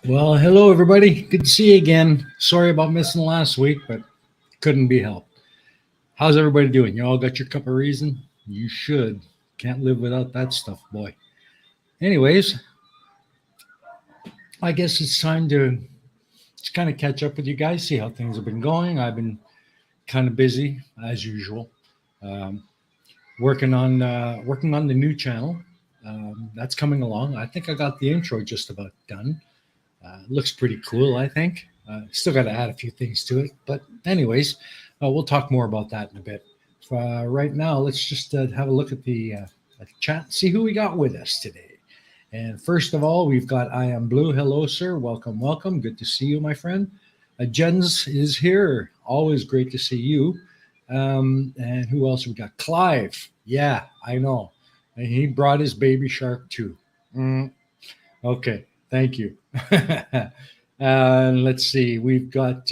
Well, hello everybody. Good to see you again. Sorry about missing last week, but couldn't be helped. How's everybody doing? You all got your cup of reason? You should. Can't live without that stuff, boy. Anyways, I guess it's time to just kind of catch up with you guys, see how things have been going. I've been kind of busy as usual, um, working on the new channel. That's coming along. I think I got the intro just about done. Looks pretty cool, I think. Still got to add a few things to it. But, anyways, we'll talk more about that in a bit. Right now, let's just have a look at the chat, see who we got with us today. And first of all, we've got I Am Blue. Hello, sir. Welcome, welcome. Good to see you, my friend. Jens is here. Always great to see you. And who else we got? Clive. Yeah, I know. And he brought his baby shark too. Mm, okay, thank you. Let's see. We've got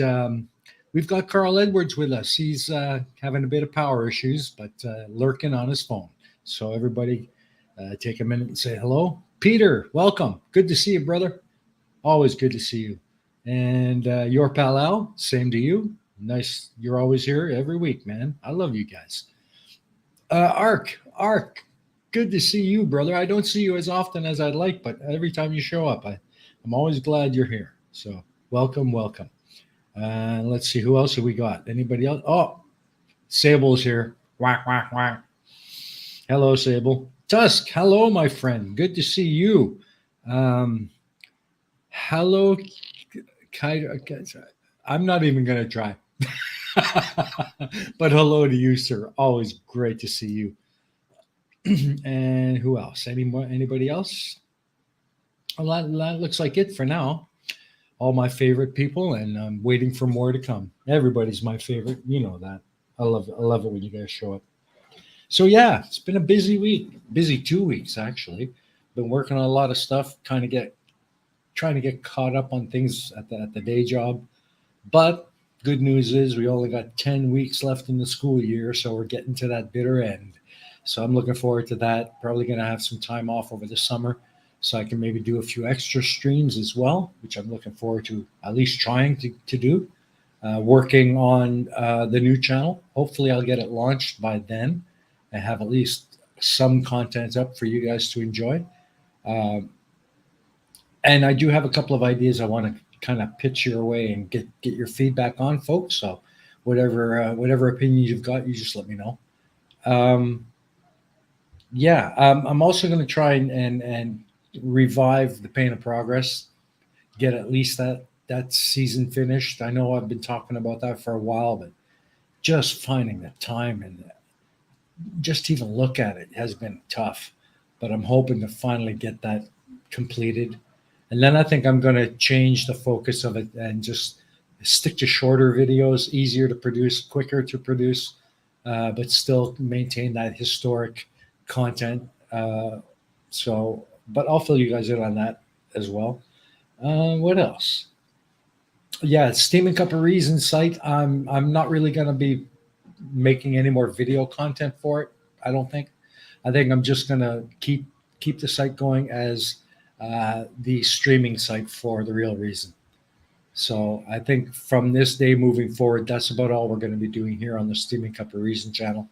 Carl Edwards with us. He's having a bit of power issues, but lurking on his phone. So everybody, take a minute and say hello. Peter, welcome. Good to see you, brother. Always good to see you. And your pal Al, same to you. Nice. You're always here every week, man. I love you guys. Ark, good to see you, brother. I don't see you as often as I'd like, but every time you show up, I'm always glad you're here. So welcome, welcome. Let's see who else have we got. Anybody else? Oh, Sable's here. Whack, whack, whack. Hello, Sable. Tusk, hello, my friend. Good to see you. Um, hello, Kite. I'm not even going to try. But hello to you, sir. Always great to see you. And who else? Anybody else? Well, that looks like it for now. All my favorite people, and I'm waiting for more to come. Everybody's my favorite. You know that. I love it when you guys show up. So yeah, it's been a busy week. Busy 2 weeks actually. Been working on a lot of stuff, trying to get caught up on things at the day job. But good news is we only got 10 weeks left in the school year, so we're getting to that bitter end. So I'm looking forward to that. Probably going to have some time off over the summer so I can maybe do a few extra streams as well, which I'm looking forward to at least trying to do. Working on the new channel. Hopefully, I'll get it launched by then and have at least some content up for you guys to enjoy. Um, and I do have a couple of ideas I want to kind of pitch your way and get your feedback on, folks. So whatever opinions you've got, you just let me know. Um, yeah, I'm also going to try and revive the Pain of Progress, get at least that season finished. I know I've been talking about that for a while, but just finding the time and just even look at it has been tough. But I'm hoping to finally get that completed. And then I think I'm going to change the focus of it and just stick to shorter videos, easier to produce, quicker to produce, but still maintain that historic content. But I'll fill you guys in on that as well. What else? Yeah, Steaming Cup of Reason site. I'm not really going to be making any more video content for it. I don't think. I think I'm just going to keep the site going as the streaming site for the real reason. So I think from this day moving forward, that's about all we're going to be doing here on the Steaming Cup of Reason channel.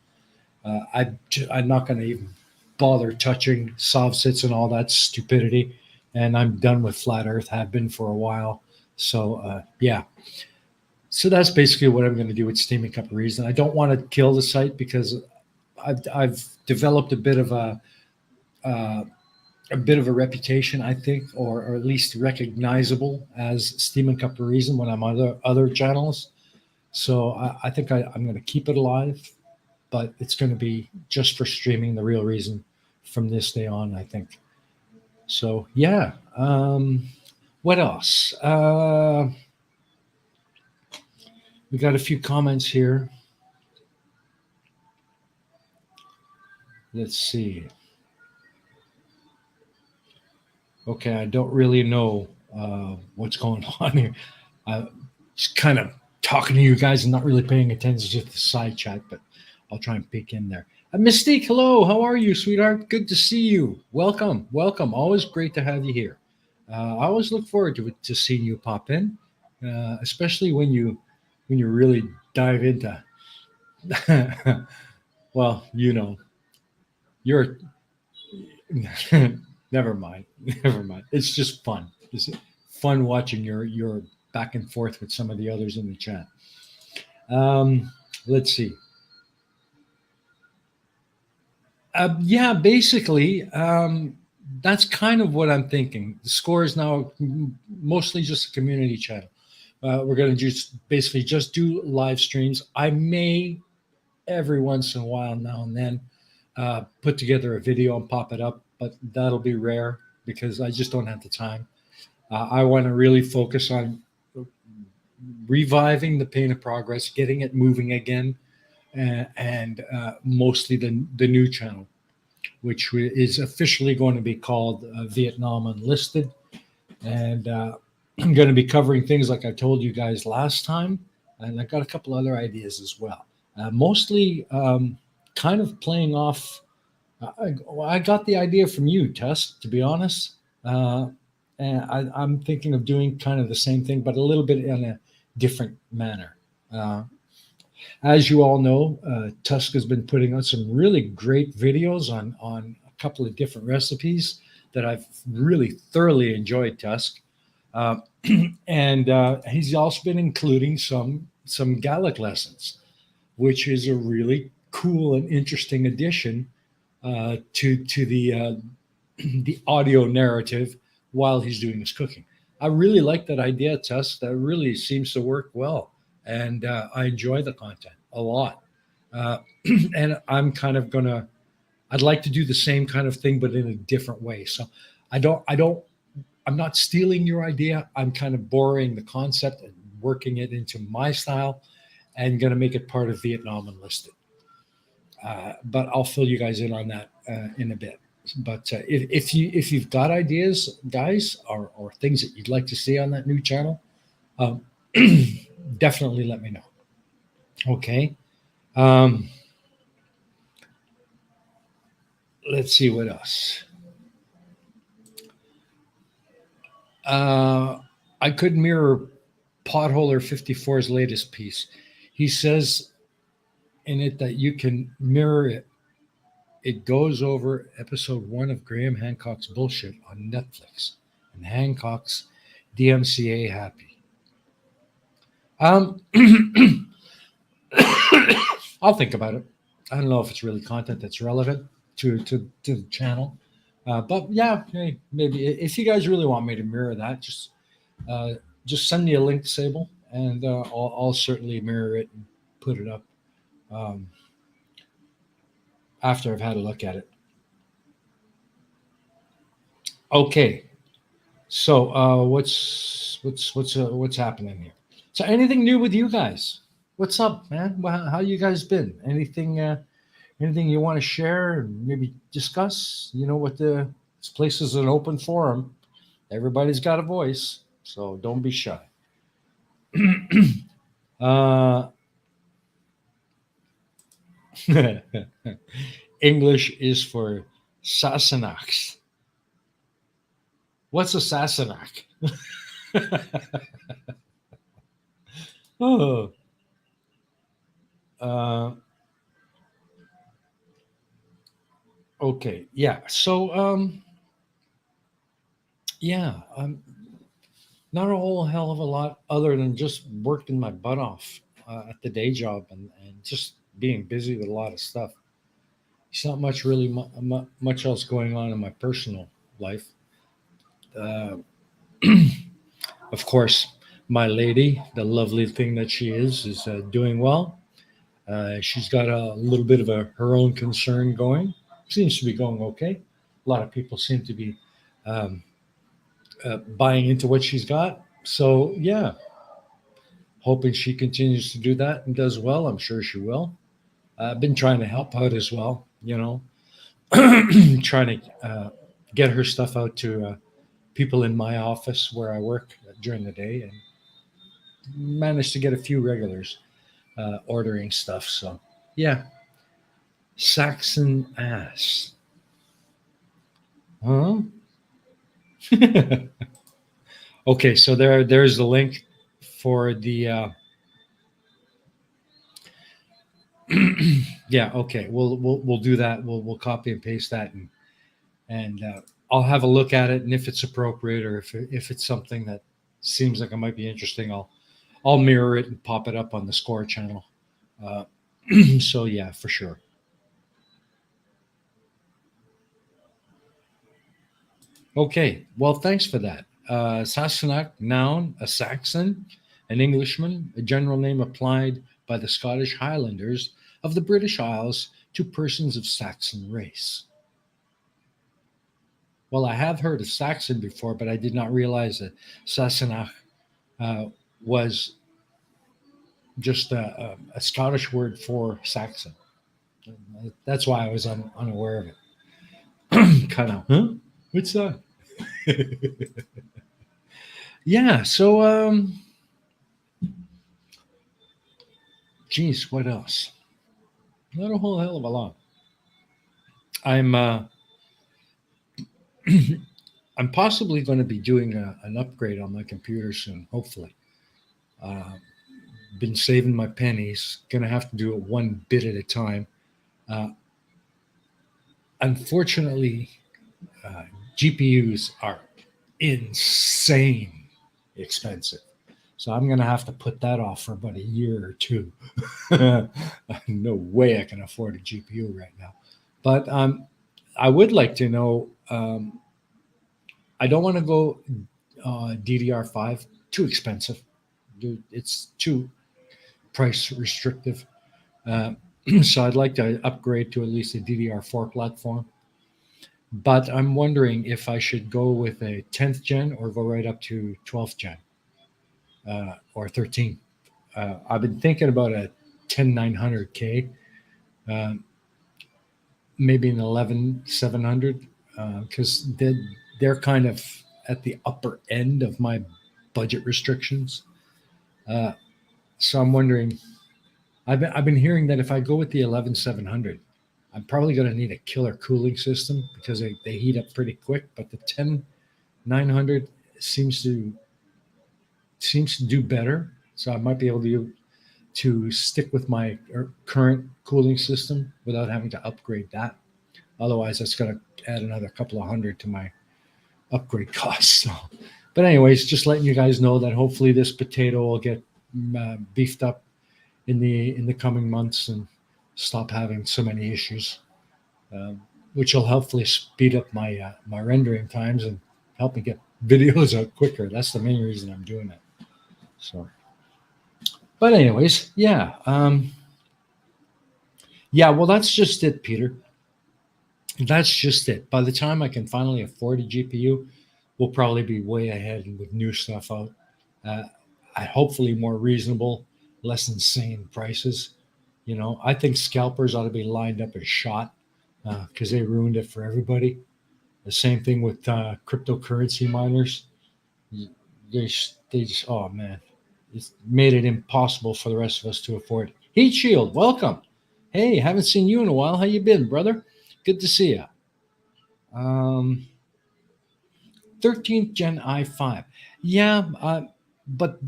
I'm not going to even bother touching soft sits and all that stupidity. And I'm done with flat Earth. Have been for a while. So yeah. So that's basically what I'm going to do with Steaming Cup of Reason. I don't want to kill the site because I've developed uh, a bit of a reputation, I think, or at least recognizable as Steaming Cup of Reason when I'm on other channels. So I think I'm going to keep it alive, but it's going to be just for streaming the real reason from this day on, I think. So yeah. What else? We got a few comments here. Let's see. Okay, I don't really know what's going on here. I'm just kind of talking to you guys and not really paying attention to the side chat, but I'll try and peek in there. Mystique, hello. How are you, sweetheart? Good to see you. Welcome, welcome. Always great to have you here. I always look forward to seeing you pop in, especially when you really dive into. Well, you're never mind, never mind. It's just fun. It's fun watching your back and forth with some of the others in the chat. Let's see. Yeah, basically, that's kind of what I'm thinking. The score is now mostly just a community channel. We're going to just basically just do live streams. I may every once in a while, now and then, put together a video and pop it up, but that'll be rare because I just don't have the time. I want to really focus on reviving the Pain of Progress, getting it moving again, and mostly the new channel, which is officially going to be called Vietnam Unlisted. And I'm going to be covering things like I told you guys last time. And I got a couple other ideas as well. Mostly kind of playing off. I got the idea from you, Tess, to be honest. And I'm thinking of doing kind of the same thing, but a little bit in a different manner. Uh, as you all know, Tusk has been putting out some really great videos on a couple of different recipes that I've really thoroughly enjoyed. Tusk, uh, and he's also been including some Gallic lessons, which is a really cool and interesting addition to the audio narrative while he's doing his cooking. I really like that idea, Tusk. That really seems to work well, and I enjoy the content a lot. Uh, and I'm kind of gonna. I'd like to do the same kind of thing, but in a different way. So I don't. I'm not stealing your idea. I'm kind of borrowing the concept and working it into my style, and going to make it part of Vietnam Enlisted. But I'll fill you guys in on that in a bit. But if you've got ideas, guys, or things that you'd like to see on that new channel, um, definitely let me know. Okay. Um, let's see what else. I could mirror Potholer 54's latest piece. He says in it that you can mirror it. It goes over episode 1 of Graham Hancock's Bullshit on Netflix, and Hancock's DMCA happy. I'll think about it. I don't know if it's really content that's relevant to the channel, but yeah, hey, maybe if you guys really want me to mirror that, uh, just send me a link, Sable, and I'll certainly mirror it and put it up um, after I've had a look at it. Okay, so what's happening here? So anything new with you guys? What's up, man? How you guys been? Anything you want to share and maybe discuss? You know what this place is an open forum. Everybody's got a voice, so don't be shy. uh, English is for Sassenachs. What's a Sassenach? Oh, uh, okay, yeah. So, yeah, not a whole hell of a lot other than just working my butt off at the day job and just being busy with a lot of stuff. There's not much really much else going on in my personal life. Uh, of course, my lady, the lovely thing that she is doing well. She's got a little bit of her own concern going. Seems to be going okay. A lot of people seem to be um, buying into what she's got. So yeah, hoping she continues to do that and does well. I'm sure she will. I've been trying to help out as well. Trying to get her stuff out to people in my office where I work during the day, and managed to get a few regulars ordering stuff. So yeah, Saxon ass. Huh? Okay, so there's the link for the yeah, okay. We'll do that. We'll copy and paste that, and I'll have a look at it, and if it's appropriate or if it's something that seems like it might be interesting, I'll mirror it and pop it up on the Score channel. Uh, so yeah, for sure. Okay, well, thanks for that. Sassenach, noun, a Saxon, an Englishman, a general name applied by the Scottish Highlanders of the British Isles to persons of Saxon race. Well, I have heard of Saxon before, but I did not realize that Sassenach uh, was just a Scottish word for Saxon. That's why I was unaware of it. Kind of, huh? What's that? Yeah. So, geez, what else? Not a whole hell of a lot. I'm I'm possibly going to be doing an upgrade on my computer soon. Hopefully, uh, been saving my pennies. Going to have to do it one bit at a time. Uh, Unfortunately, uh, GPUs are insane expensive. So I'm going to have to put that off for about a year or two. No way I can afford a GPU right now. But I would like to know. I don't want to go DDR5. Too expensive. Dude, it's too price restrictive. Uh, so I'd like to upgrade to at least a DDR4 platform. But I'm wondering if I should go with a 10th gen or go right up to 12th gen or 13. I've been thinking about a 10900K, uh, maybe an 11700, because they're kind of at the upper end of my budget restrictions. Uh, so I'm wondering. I've been hearing that if I go with the 11700, I'm probably going to need a killer cooling system because they heat up pretty quick. But the 10900 seems to do better, so I might be able to stick with my current cooling system without having to upgrade that. Otherwise, that's going to add another couple of hundred to my upgrade costs. So, but anyways, just letting you guys know that hopefully this potato will get beefed up in the coming months and stop having so many issues, which will hopefully speed up my rendering times and help me get videos out quicker. That's the main reason I'm doing it. So, but anyways, yeah, yeah. Well, that's just it, Peter. That's just it. By the time I can finally afford a GPU, we'll probably be way ahead with new stuff out. Uh, hopefully more reasonable, less insane prices. You know, I think scalpers ought to be lined up as shot because they ruined it for everybody. The same thing with cryptocurrency miners. They just, oh man, it's made it impossible for the rest of us to afford. Heat Shield, welcome. Hey, haven't seen you in a while. How you been, brother? Good to see you. Um, 13th Gen i5. Yeah, but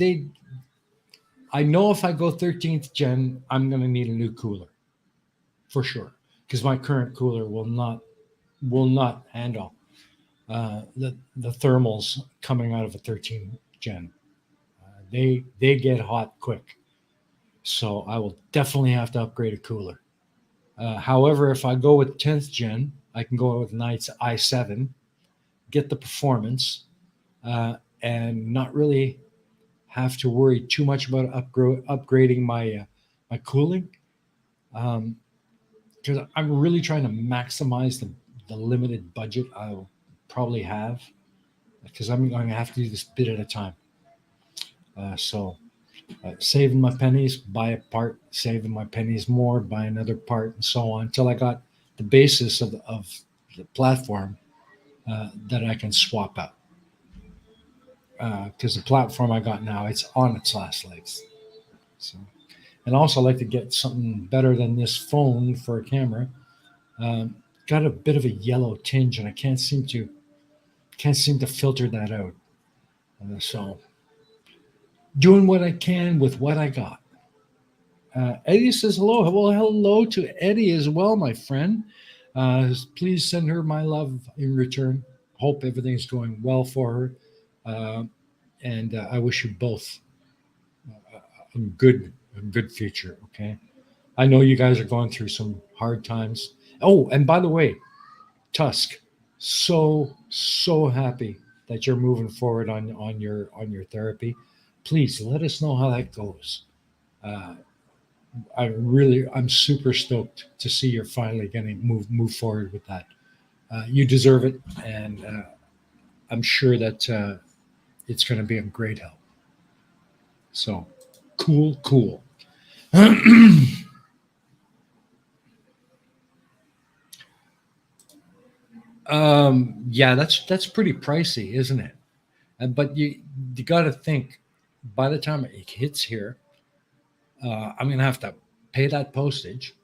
I know if I go 13th Gen, I'm going to need a new cooler for sure because my current cooler will not handle the thermals coming out of a 13 gen. They get hot quick, so I will definitely have to upgrade a cooler. However, if I go with 10th gen, I can go with an i7, get the performance, and not really have to worry too much about upgrading my cooling. Um, because I'm really trying to maximize the limited budget I'll probably have because I'm going to have to do this bit at a time. So saving my pennies, buy a part, saving my pennies more, buy another part, and so on until I got the basis of the platform that I can swap out. Because the platform I got now, it's on its last legs. So, and also I like to get something better than this phone for a camera. Got a bit of a yellow tinge, and I can't seem to Can't seem to filter that out. So doing what I can with what I got. Eddie says hello. Well, hello to Eddie as well, my friend. Please send her my love in return. Hope everything's going well for her. And I wish you both a good future. Okay. I know you guys are going through some hard times. Oh, and by the way, Tusk, so happy that you're moving forward on your therapy. Please let us know how that goes. Uh, I'm super stoked to see you're finally going to move forward with that. You deserve it, and I'm sure that it's going to be a great help. So, cool. Yeah, that's pretty pricey, isn't it? But you got to think, by the time it hits here, I'm gonna have to pay that postage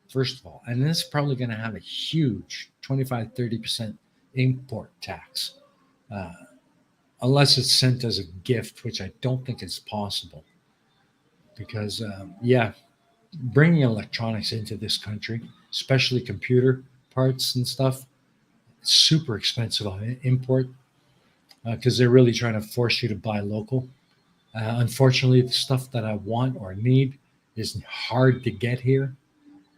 first of all, and this is probably gonna have a huge 25-30% import tax, uh, unless it's sent as a gift, which I don't think is possible. Because yeah, bringing electronics into this country, especially computer parts and stuff, it's super expensive on import because they're really trying to force you to buy local. Unfortunately, the stuff that I want or need is hard to get here.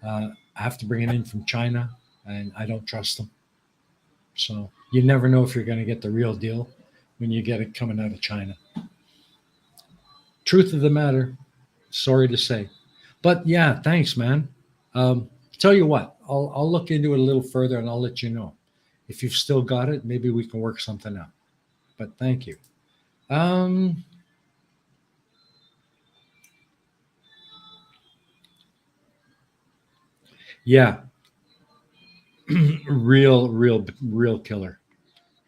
I have to bring it in from China, and I don't trust them. So you never know if you're going to get the real deal when you get it coming out of China. Truth of the matter, sorry to say. But yeah, thanks, man. Tell you what, I'll look into it a little further and I'll let you know. If you've still got it, maybe we can work something out. But thank you. Um, yeah, real killer.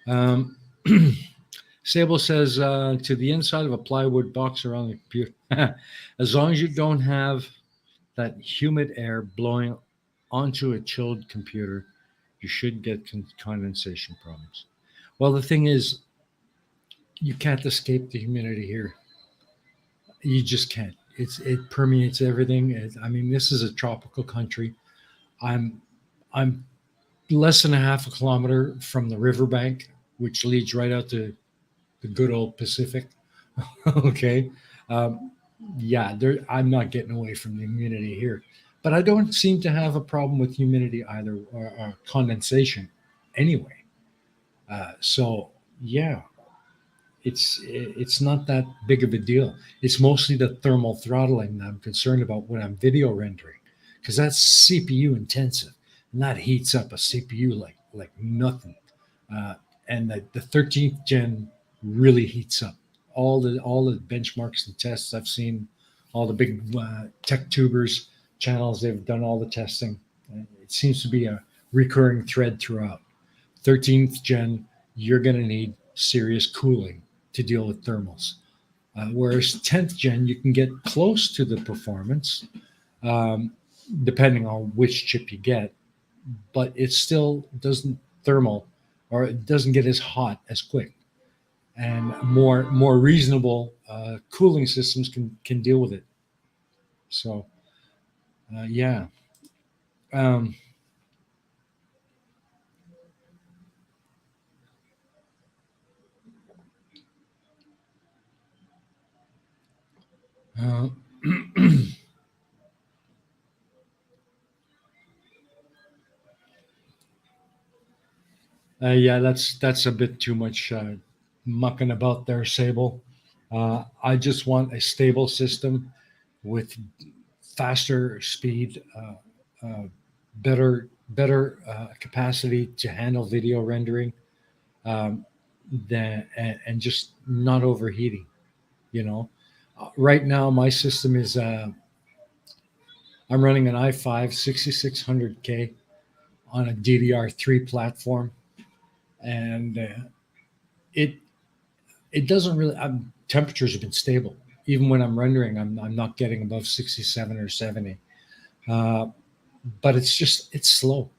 Um, Sable says to the inside of a plywood box around the computer. As long as you don't have that humid air blowing onto a chilled computer, you should get condensation problems. Well, the thing is, you can't escape the humidity here. You just can't. It permeates everything. I mean, this is a tropical country. I'm I'm less than a half a kilometer from the riverbank, which leads right out to the good old Pacific. Okay. Um, yeah, I'm not getting away from the humidity here, but I don't seem to have a problem with humidity either, or condensation anyway. So yeah, it's not that big of a deal. It's mostly the thermal throttling that I'm concerned about when I'm video rendering, because that's CPU intensive, and that heats up a CPU like nothing. Uh, and the 13th gen really heats up. All the benchmarks and tests I've seen, all the big tech tubers channels, they've done all the testing. It seems to be a recurring thread throughout. 13th gen, you're going to need serious cooling to deal with thermals. Whereas 10th gen, you can get close to the performance, um, depending on which chip you get, but it still doesn't thermal, or it doesn't get as hot as quick. And more reasonable cooling systems can deal with it. So yeah. Um, uh, yeah, that's a bit too much mucking about there, Sable. I just want a stable system with faster speed, better capacity to handle video rendering, um, and just not overheating. You know, right now my system is I'm running an i5 6600K on a DDR3 platform, and it it doesn't really. Temperatures have been stable. Even when I'm rendering, I'm not getting above 67 or 70. Uh, but it's slow.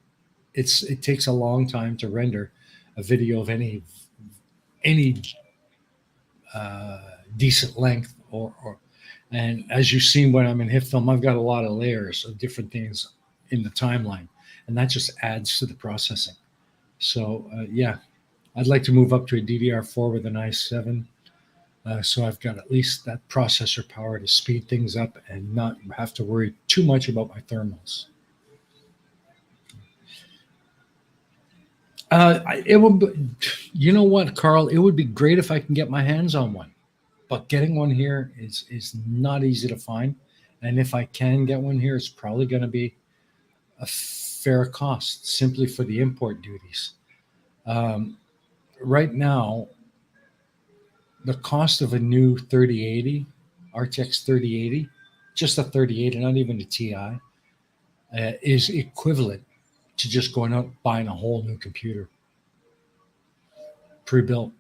It takes a long time to render a video of any any decent length and as you've seen when I'm in hit film, I've got a lot of layers of different things in the timeline, and that just adds to the processing. So yeah, I'd like to move up to a DDR4 with an i7. So I've got at least that processor power to speed things up and not have to worry too much about my thermals. It would, you know what, Carl? It would be great if I can get my hands on one, but getting one here is not easy to find. And if I can get one here, it's probably going to be a fair cost simply for the import duties. Um, right now, the cost of a new 3080, RTX 3080, just a 3080, not even a TI, is equivalent to just going out buying a whole new computer, pre-built.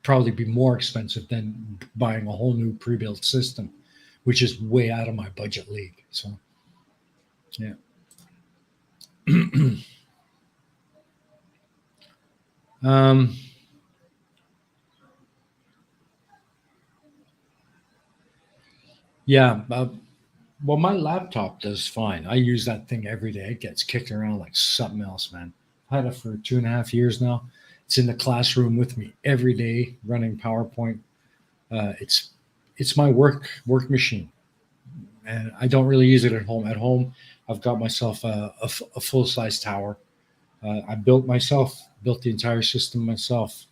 Probably be more expensive than buying a whole new pre-built system, which is way out of my budget league. So, yeah. um, yeah. Well, my laptop does fine. I use that thing every day. It gets kicked around like something else, man. I've had it for 2.5 years now. It's in the classroom with me every day, running PowerPoint. It's my work machine, and I don't really use it at home. At home, I've got myself a full size tower. I built the entire system myself,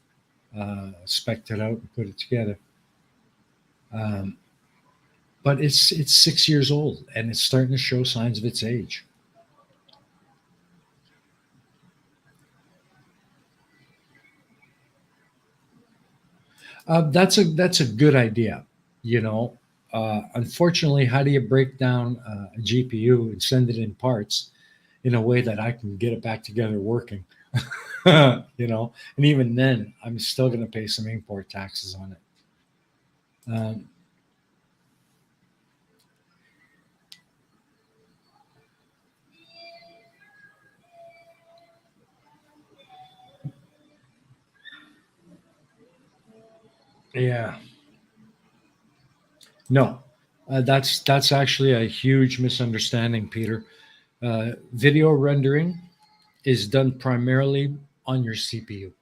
spec'd it out and put it together. Um, but it's 6 years old and it's starting to show signs of its age. That's a good idea. You know, unfortunately, how do you break down a GPU and send it in parts in a way that I can get it back together working? And even then, I'm still going to pay some import taxes on it. Um, yeah, no, that's actually a huge misunderstanding, Peter. Video rendering is done primarily on your CPU.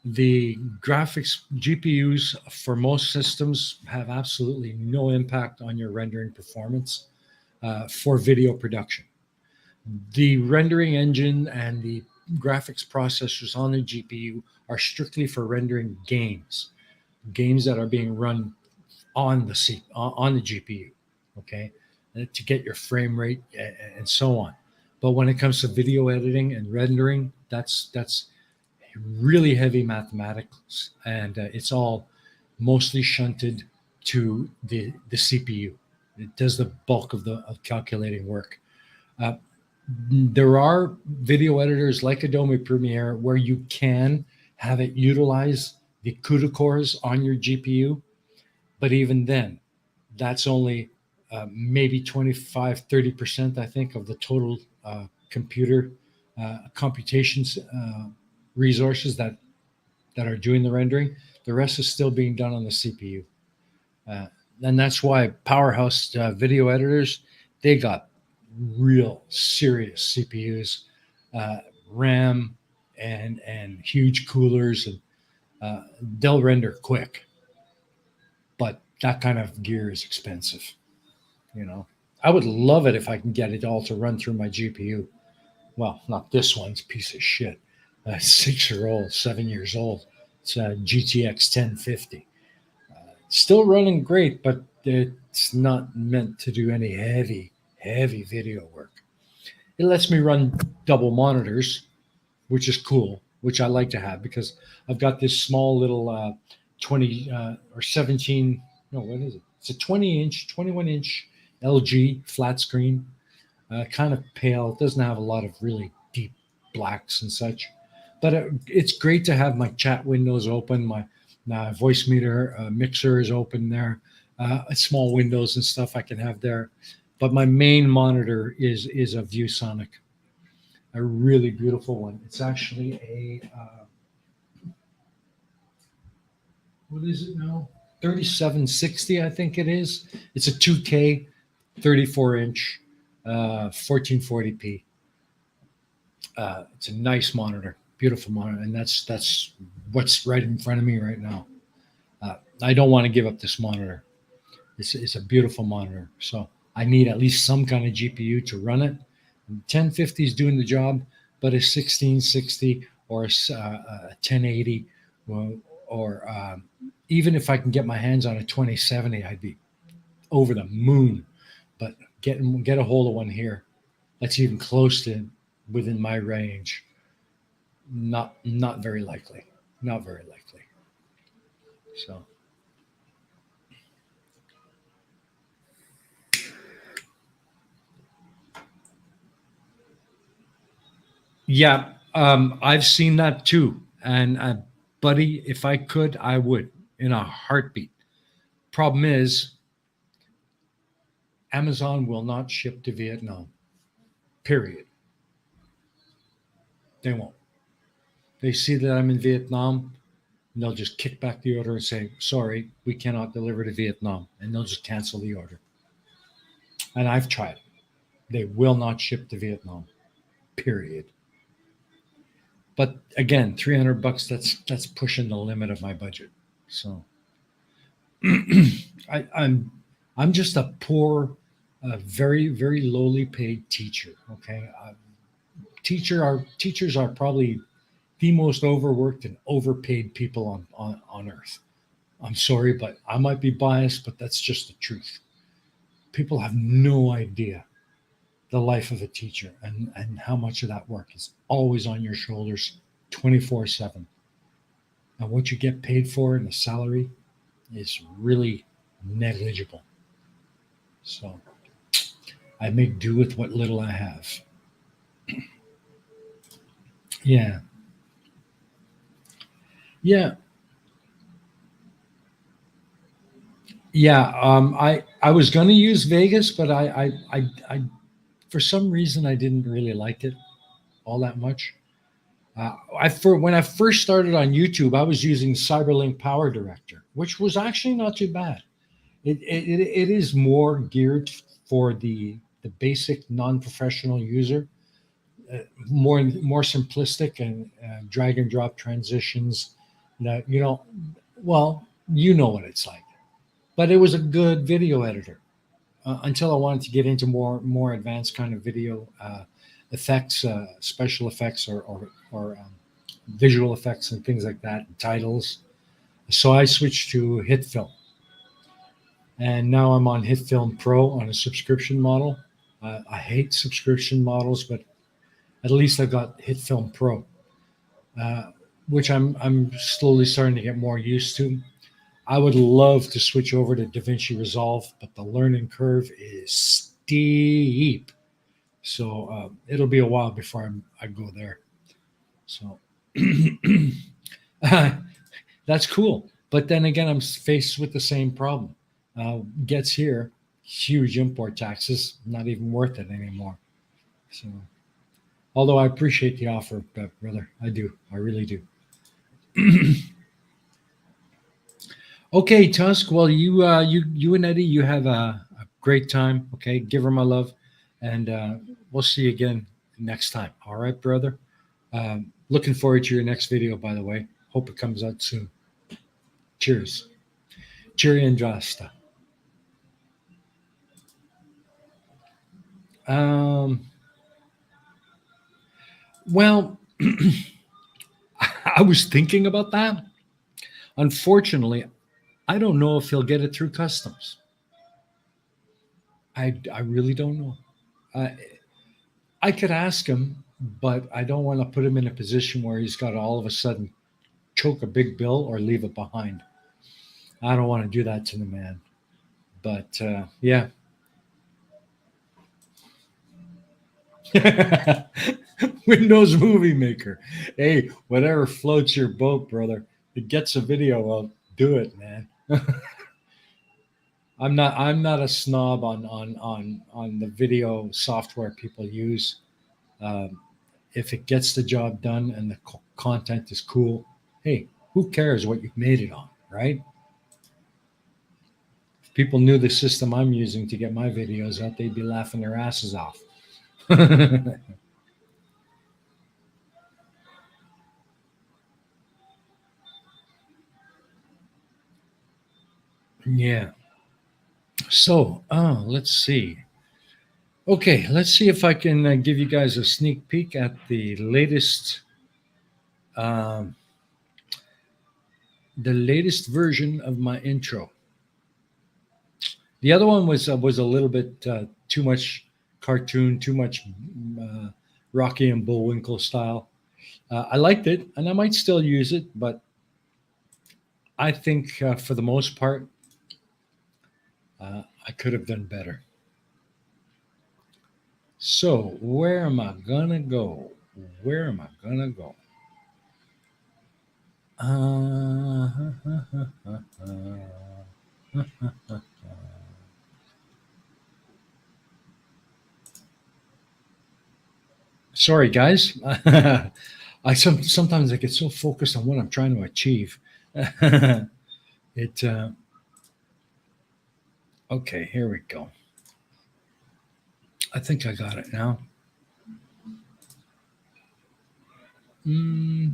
The graphics GPUs for most systems have absolutely no impact on your rendering performance for video production. The rendering engine and the graphics processors on the GPU are strictly for rendering games that are being run on the GPU. Okay, to get your frame rate and so on. But when it comes to video editing and rendering, that's really heavy mathematics, and it's all mostly shunted to the CPU. It does the bulk of calculating work. Uh, there are video editors like Adobe Premiere where you can have it utilize the CUDA cores on your GPU, but even then, that's only maybe 25-30%, I think, of the total computer computations resources that are doing the rendering. The rest is still being done on the CPU. Uh, and that's why powerhouse video editors, they got real serious CPUs, uh, RAM, and huge coolers, and they'll render quick. But that kind of gear is expensive. You know, I would love it if I can get it all to run through my GPU. Well, not this one's a piece of shit. 6 year old, 7 years old. It's a GTX 1050. Still running great, but it's not meant to do any heavy video work. It lets me run double monitors, which is cool, which I like to have because I've got this small little 20 or 17, no, what is it? It's a 21-inch LG flat screen, kind of pale. It doesn't have a lot of really deep blacks and such, but it's great to have my chat windows open. My voice meter mixer is open there. Small windows and stuff I can have there. But my main monitor is a ViewSonic, a really beautiful one. It's actually what is it now? 3760, I think it is. It's a 2K, 34 inch, 1440p. It's a nice monitor, beautiful monitor, and that's what's right in front of me right now. I don't want to give up this monitor. It's a beautiful monitor, so I need at least some kind of GPU to run it. 1050 is doing the job, but a 1660 or a 1080, or even if I can get my hands on a 2070, I'd be over the moon. But get a hold of one here that's even close to within my range. Not very likely. Not very likely. So yeah, I've seen that too. And buddy, if I could, I would in a heartbeat. Problem is, Amazon will not ship to Vietnam. Period. They won't. They see that I'm in Vietnam, and they'll just kick back the order and say, "Sorry, we cannot deliver to Vietnam," and they'll just cancel the order. And I've tried. They will not ship to Vietnam. Period. But again, $300, that's pushing the limit of my budget. So I'm just a poor, very lowly paid teacher. Okay, teachers are probably the most overworked and overpaid people on earth. I'm sorry, but I might be biased, but that's just the truth. People have no idea the life of a teacher, and how much of that work is always on your shoulders 24/7. And what you get paid for in a salary is really negligible. So I make do with what little I have. Yeah. Yeah. Yeah. I was going to use Vegas, but I for some reason I didn't really like it all that much. When I first started on YouTube, I was using Cyberlink Power Director, which was actually not too bad. It is more geared for the basic non-professional user, more simplistic, and drag and drop transitions. That well, you know what it's like. But it was a good video editor until I wanted to get into more advanced kind of video effects, special effects, or visual effects and things like that, and titles. So I switched to HitFilm, and now I'm on HitFilm Pro on a subscription model. I hate subscription models, but at least I got HitFilm Pro, uh, which I'm slowly starting to get more used to. I would love to switch over to DaVinci Resolve, but the learning curve is steep. So it'll be a while before I go there. So that's cool. But then again, I'm faced with the same problem. Gets here, huge import taxes, not even worth it anymore. So, although I appreciate the offer, brother, I do. I really do. Okay, Tusk. Well, you and Eddie, you have a great time. Okay, give her my love, and we'll see you again next time. All right, brother. Looking forward to your next video. By the way, hope it comes out soon. Cheers. Cheery and Drasta. Um, well, I was thinking about that. Unfortunately, I don't know if he'll get it through customs. I really don't know. I I could ask him, but I don't want to put him in a position where he's got to all of a sudden choke a big bill or leave it behind. I don't want to do that to the man. But yeah. Windows Movie Maker. Hey, whatever floats your boat, brother. It gets a video. Well, do it, man. I'm not a snob on the video software people use. Um, if it gets the job done and the content is cool, hey, who cares what you've made it on, right? If people knew the system I'm using to get my videos out, they'd be laughing their asses off. Yeah. So, let's see. Okay, let's see if I can give you guys a sneak peek at um, the latest version of my intro. The other one was a little bit too much cartoon, too much uh, Rocky and Bullwinkle style. I liked it, and I might still use it, but I think for the most part, I could have done better. So, where am I gonna go? Where am I gonna go? Sorry, guys. Sometimes I get so focused on what I'm trying to achieve. it Okay. Here we go. I think I got it now. Do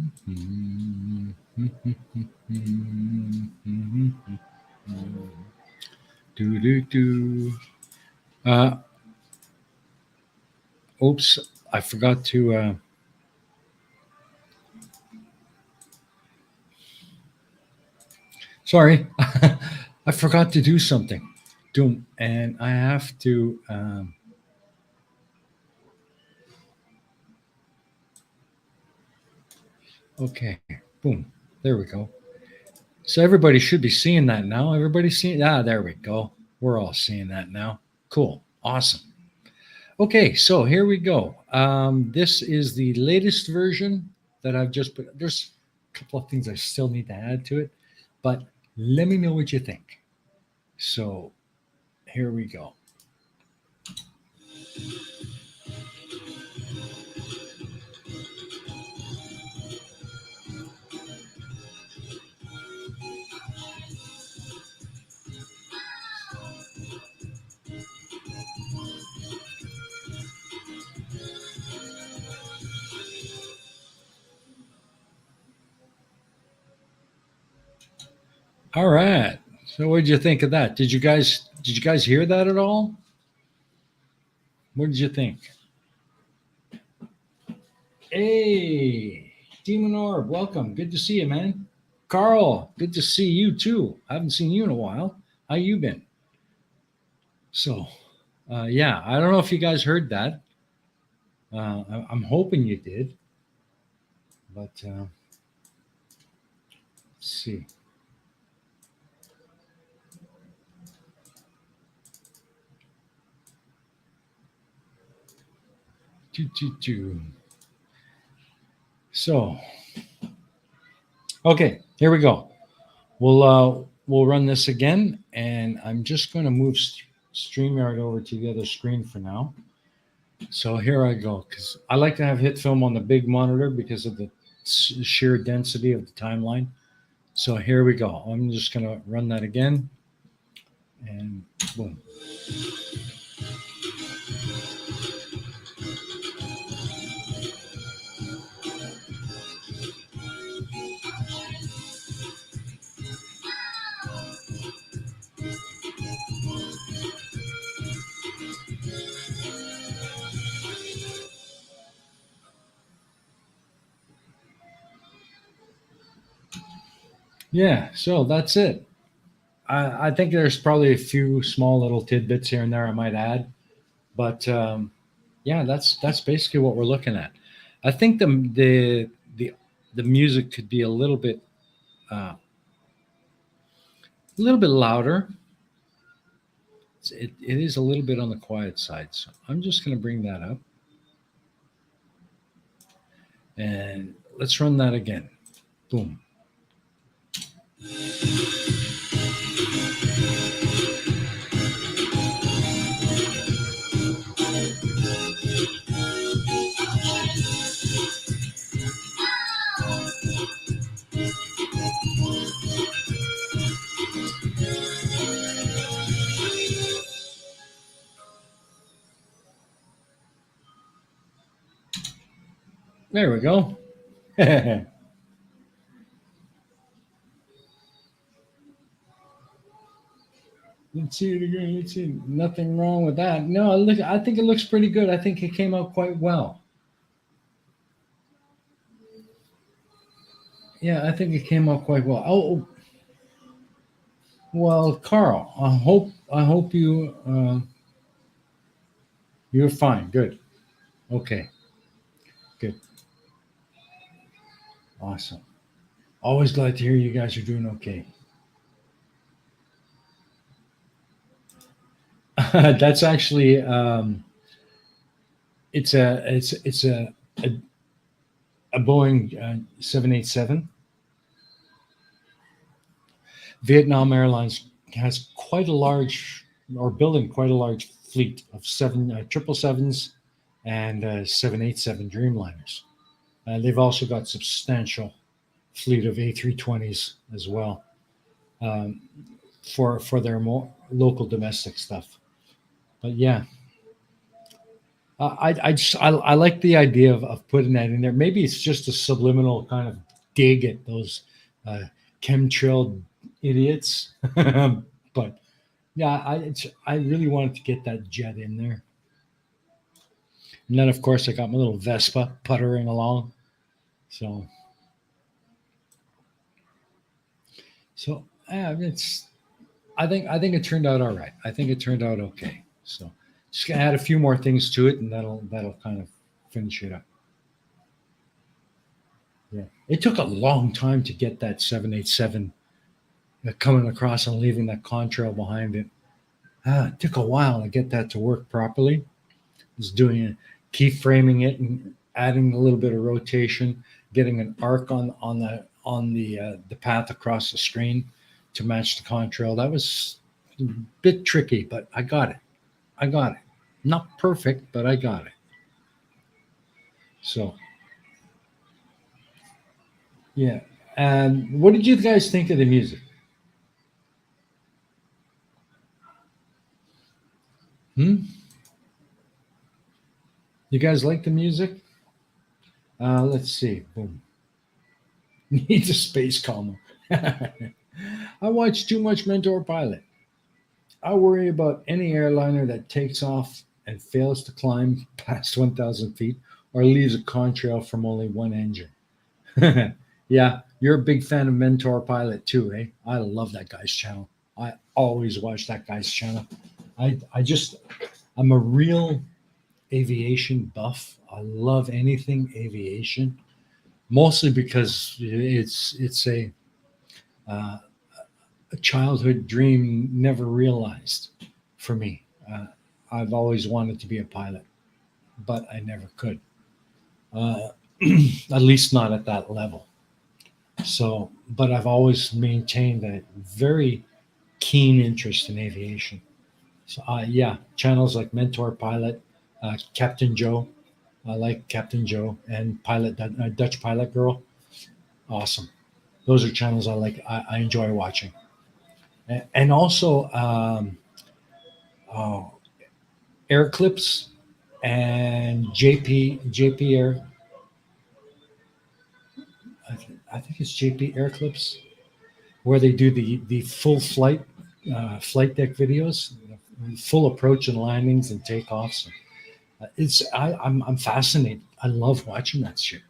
do do. Uh, Oops, I forgot to. Sorry, I forgot to do something. Doom, and I have to. Okay, boom. There we go. So everybody should be seeing that now. Everybody seeing? There we go. We're all seeing that now. Cool. Awesome. Okay, so here we go. This is the latest version that I've just put. There's a couple of things I still need to add to it, but let me know what you think. So here we go. All right. So what did you think of that? Did you guys hear that at all? What did you think? Hey, Demon Orb, welcome. Good to see you, man. Carl, good to see you too. I haven't seen you in a while. How you been? So, yeah, I don't know if you guys heard that. I'm hoping you did, but let's see. So, okay, here we go. We'll run this again, and I'm just going to move StreamYard over to the other screen for now. So here I go, because I like to have HitFilm on the big monitor because of the sheer density of the timeline. So here we go. I'm just going to run that again, and boom. Yeah, so that's it. I think there's probably a few small little tidbits here and there I might add, but yeah, that's basically what we're looking at. I think the music could be a little bit louder. It is a little bit on the quiet side, so I'm just going to bring that up, and let's run that again. Boom. There we go. Let's see it again. Let's see. Nothing wrong with that. No, look. I think it looks pretty good. I think it came out quite well. Yeah, I think it came out quite well. Oh, well, Carl. I hope you're fine. Good. Okay. Good. Awesome. Always glad to hear you guys are doing okay. That's actually it's a Boeing 787. Vietnam Airlines has quite a large, or building quite a large fleet of 777s and 787 Dreamliners. They've also got substantial fleet of A320s as well, um, for their more local domestic stuff. But yeah, I like the idea of putting that in there. Maybe it's just a subliminal kind of dig at those uh, chemtrail idiots. But yeah, I really wanted to get that jet in there. And then of course I got my little Vespa puttering along. So it's I think it turned out all right. I think it turned out okay. So just gonna add a few more things to it, and that'll kind of finish it up. Yeah, it took a long time to get that 787 coming across and leaving that contrail behind it. It took a while to get that to work properly. Was doing it, keyframing it and adding a little bit of rotation, getting an arc on the path across the screen to match the contrail. That was a bit tricky, but I got it. I got it. Not perfect, but I got it. So yeah. And what did you guys think of the music? Hmm? You guys like the music? Let's see. Boom. Needs a space comma. I watch too much Mentor Pilot. I worry about any airliner that takes off and fails to climb past 1,000 feet or leaves a contrail from only one engine. Yeah, you're a big fan of Mentor Pilot too, eh? I love that guy's channel. I always watch that guy's channel. I just I'm a real aviation buff. I love anything aviation, mostly because it's uh, a childhood dream never realized for me. I've always wanted to be a pilot, but I never could. Uh, at least not at that level. So, but I've always maintained a very keen interest in aviation. So, yeah, channels like Mentor Pilot, Captain Joe. I like Captain Joe and Dutch Pilot Girl. Awesome. Those are channels I like. I enjoy watching. And also oh, Air Clips and JP Air. I think it's JP Air Clips where they do the full flight deck videos, full approach and landings and takeoffs. I'm fascinated. I love watching that shit.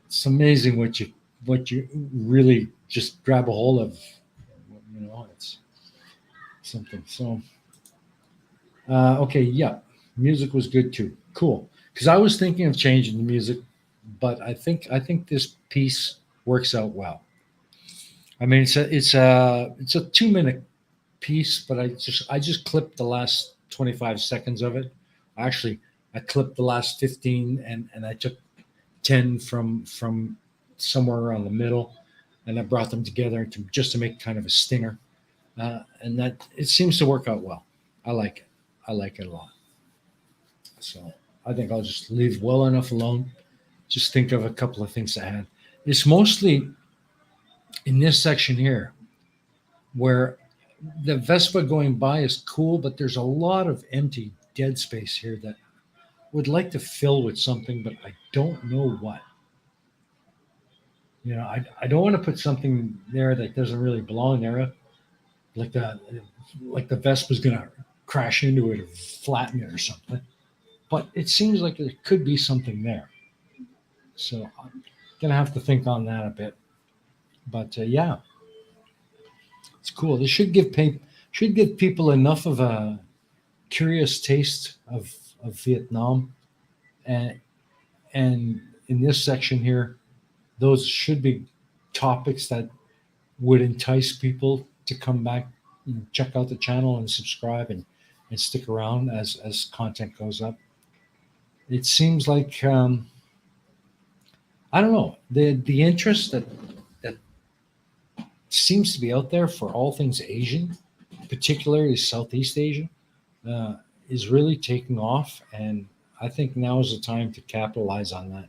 It's amazing what you really just grab a hold of. It's something. So okay, yeah, music was good too. Cool. Because I was thinking of changing the music, but I think this piece works out well. I mean, it's a 2 minute piece, but I just clipped the last 25 seconds of it. Actually, I clipped the last 15, and I took 10 from somewhere around the middle, and I brought them together just to make kind of a stinger. And that it seems to work out well. I like it. I like it a lot. So I think I'll just leave well enough alone. Just think of a couple of things to add. It's mostly in this section here where the Vespa going by is cool, but there's a lot of empty dead space here that would like to fill with something, but I don't know what. I don't want to put something there that doesn't really belong there, like the Vespa's gonna crash into it or flatten it or something. But it seems like there could be something there. So I'm gonna have to think on that a bit. But yeah, it's cool. This should give people enough of a curious taste of Vietnam, and and in this section here, those should be topics that would entice people to come back and check out the channel and subscribe and stick around as content goes up. It seems like I don't know, the interest that seems to be out there for all things Asian, particularly Southeast Asia, uh, is really taking off, and I think now is the time to capitalize on that.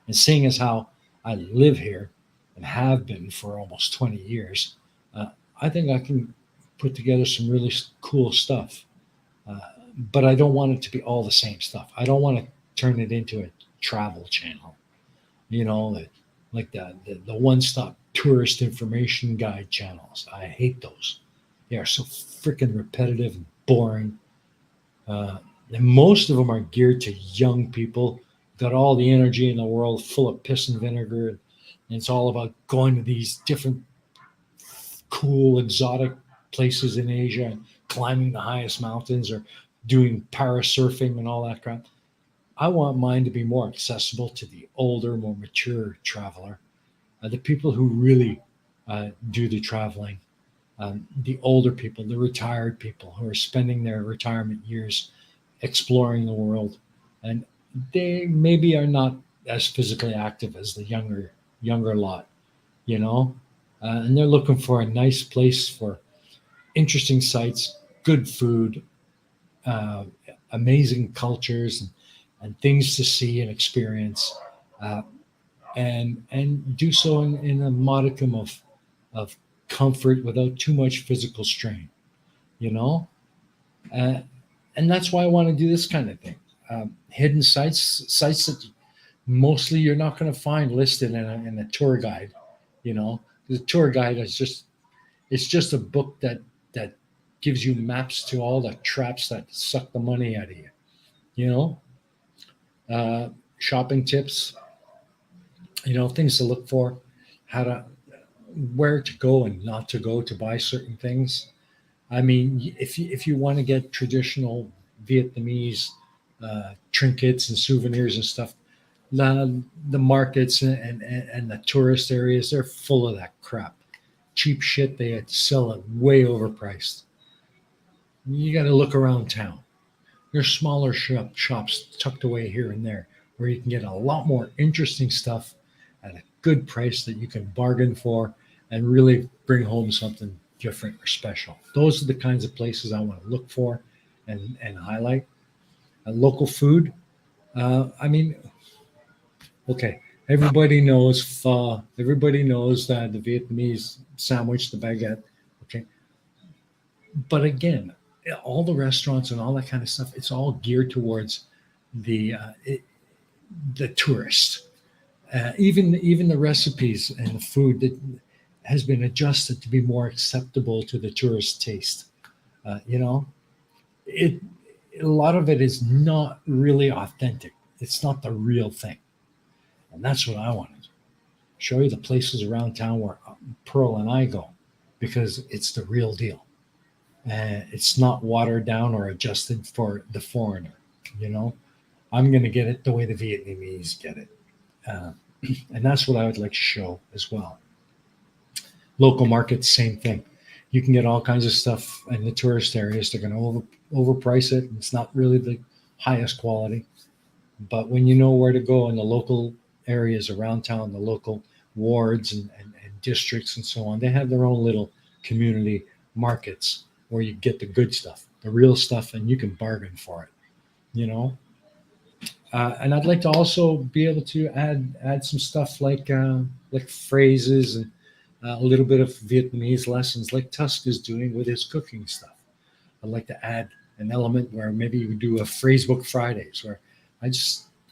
And seeing as how I live here and have been for almost 20 years, uh, I think I can put together some really cool stuff. Uh, but I don't want it to be all the same stuff. I don't want to turn it into a travel channel, like the one stop tourist information guide channels. I hate those. They are so freaking repetitive and boring. Uh, and most of them are geared to young people, got all the energy in the world, full of piss and vinegar. And it's all about going to these different cool, exotic places in Asia and climbing the highest mountains or doing parasurfing and all that crap. I want mine to be more accessible to the older, more mature traveler, the people who really do the traveling, the older people, the retired people who are spending their retirement years exploring the world, and they maybe are not as physically active as the younger lot, and they're looking for a nice place for interesting sights, good food, uh, amazing cultures, and things to see and experience, uh, and do so in a modicum of comfort without too much physical strain, you know? Uh, and that's why I want to do this kind of thing. Hidden sites that mostly you're not going to find listed in a tour guide, you know? The tour guide is it's just a book that gives you maps to all the traps that suck the money out of you, you know? Shopping tips, things to look for, how to where to go and not to go to buy certain things. I mean, if you want to get traditional Vietnamese trinkets and souvenirs and stuff, the markets and the tourist areas, they're full of that crap. Cheap shit. They sell it way overpriced. You got to look around town. There's smaller shops tucked away here and there where you can get a lot more interesting stuff at a good price that you can bargain for and really bring home something different or special. Those are the kinds of places I want to look for and highlight. Local food. I mean, okay, everybody knows pho. Everybody knows that the Vietnamese sandwich, the baguette. Okay, but again, all the restaurants and all that kind of stuff, it's all geared towards the tourist. Even the recipes and the food that has been adjusted to be more acceptable to the tourist taste. You know, it a lot of it is not really authentic. It's not the real thing, and that's what I wanted to show you, the places around town where Pearl and I go, because it's the real deal. It's not watered down or adjusted for the foreigner. You know, I'm going to get it the way the Vietnamese get it. Uh, and that's what I would like to show as well. Local markets, same thing. You can get all kinds of stuff in the tourist areas. They're going to overprice it. It's not really the highest quality. But when you know where to go in the local areas around town, the local wards and districts and so on, they have their own little community markets where you get the good stuff, the real stuff, and you can bargain for it, you know? And I'd like to also be able to add some stuff like phrases and a little bit of Vietnamese lessons, like Tusk is doing with his cooking stuff. I'd like to add an element where maybe you do a phrase book Fridays, where I'm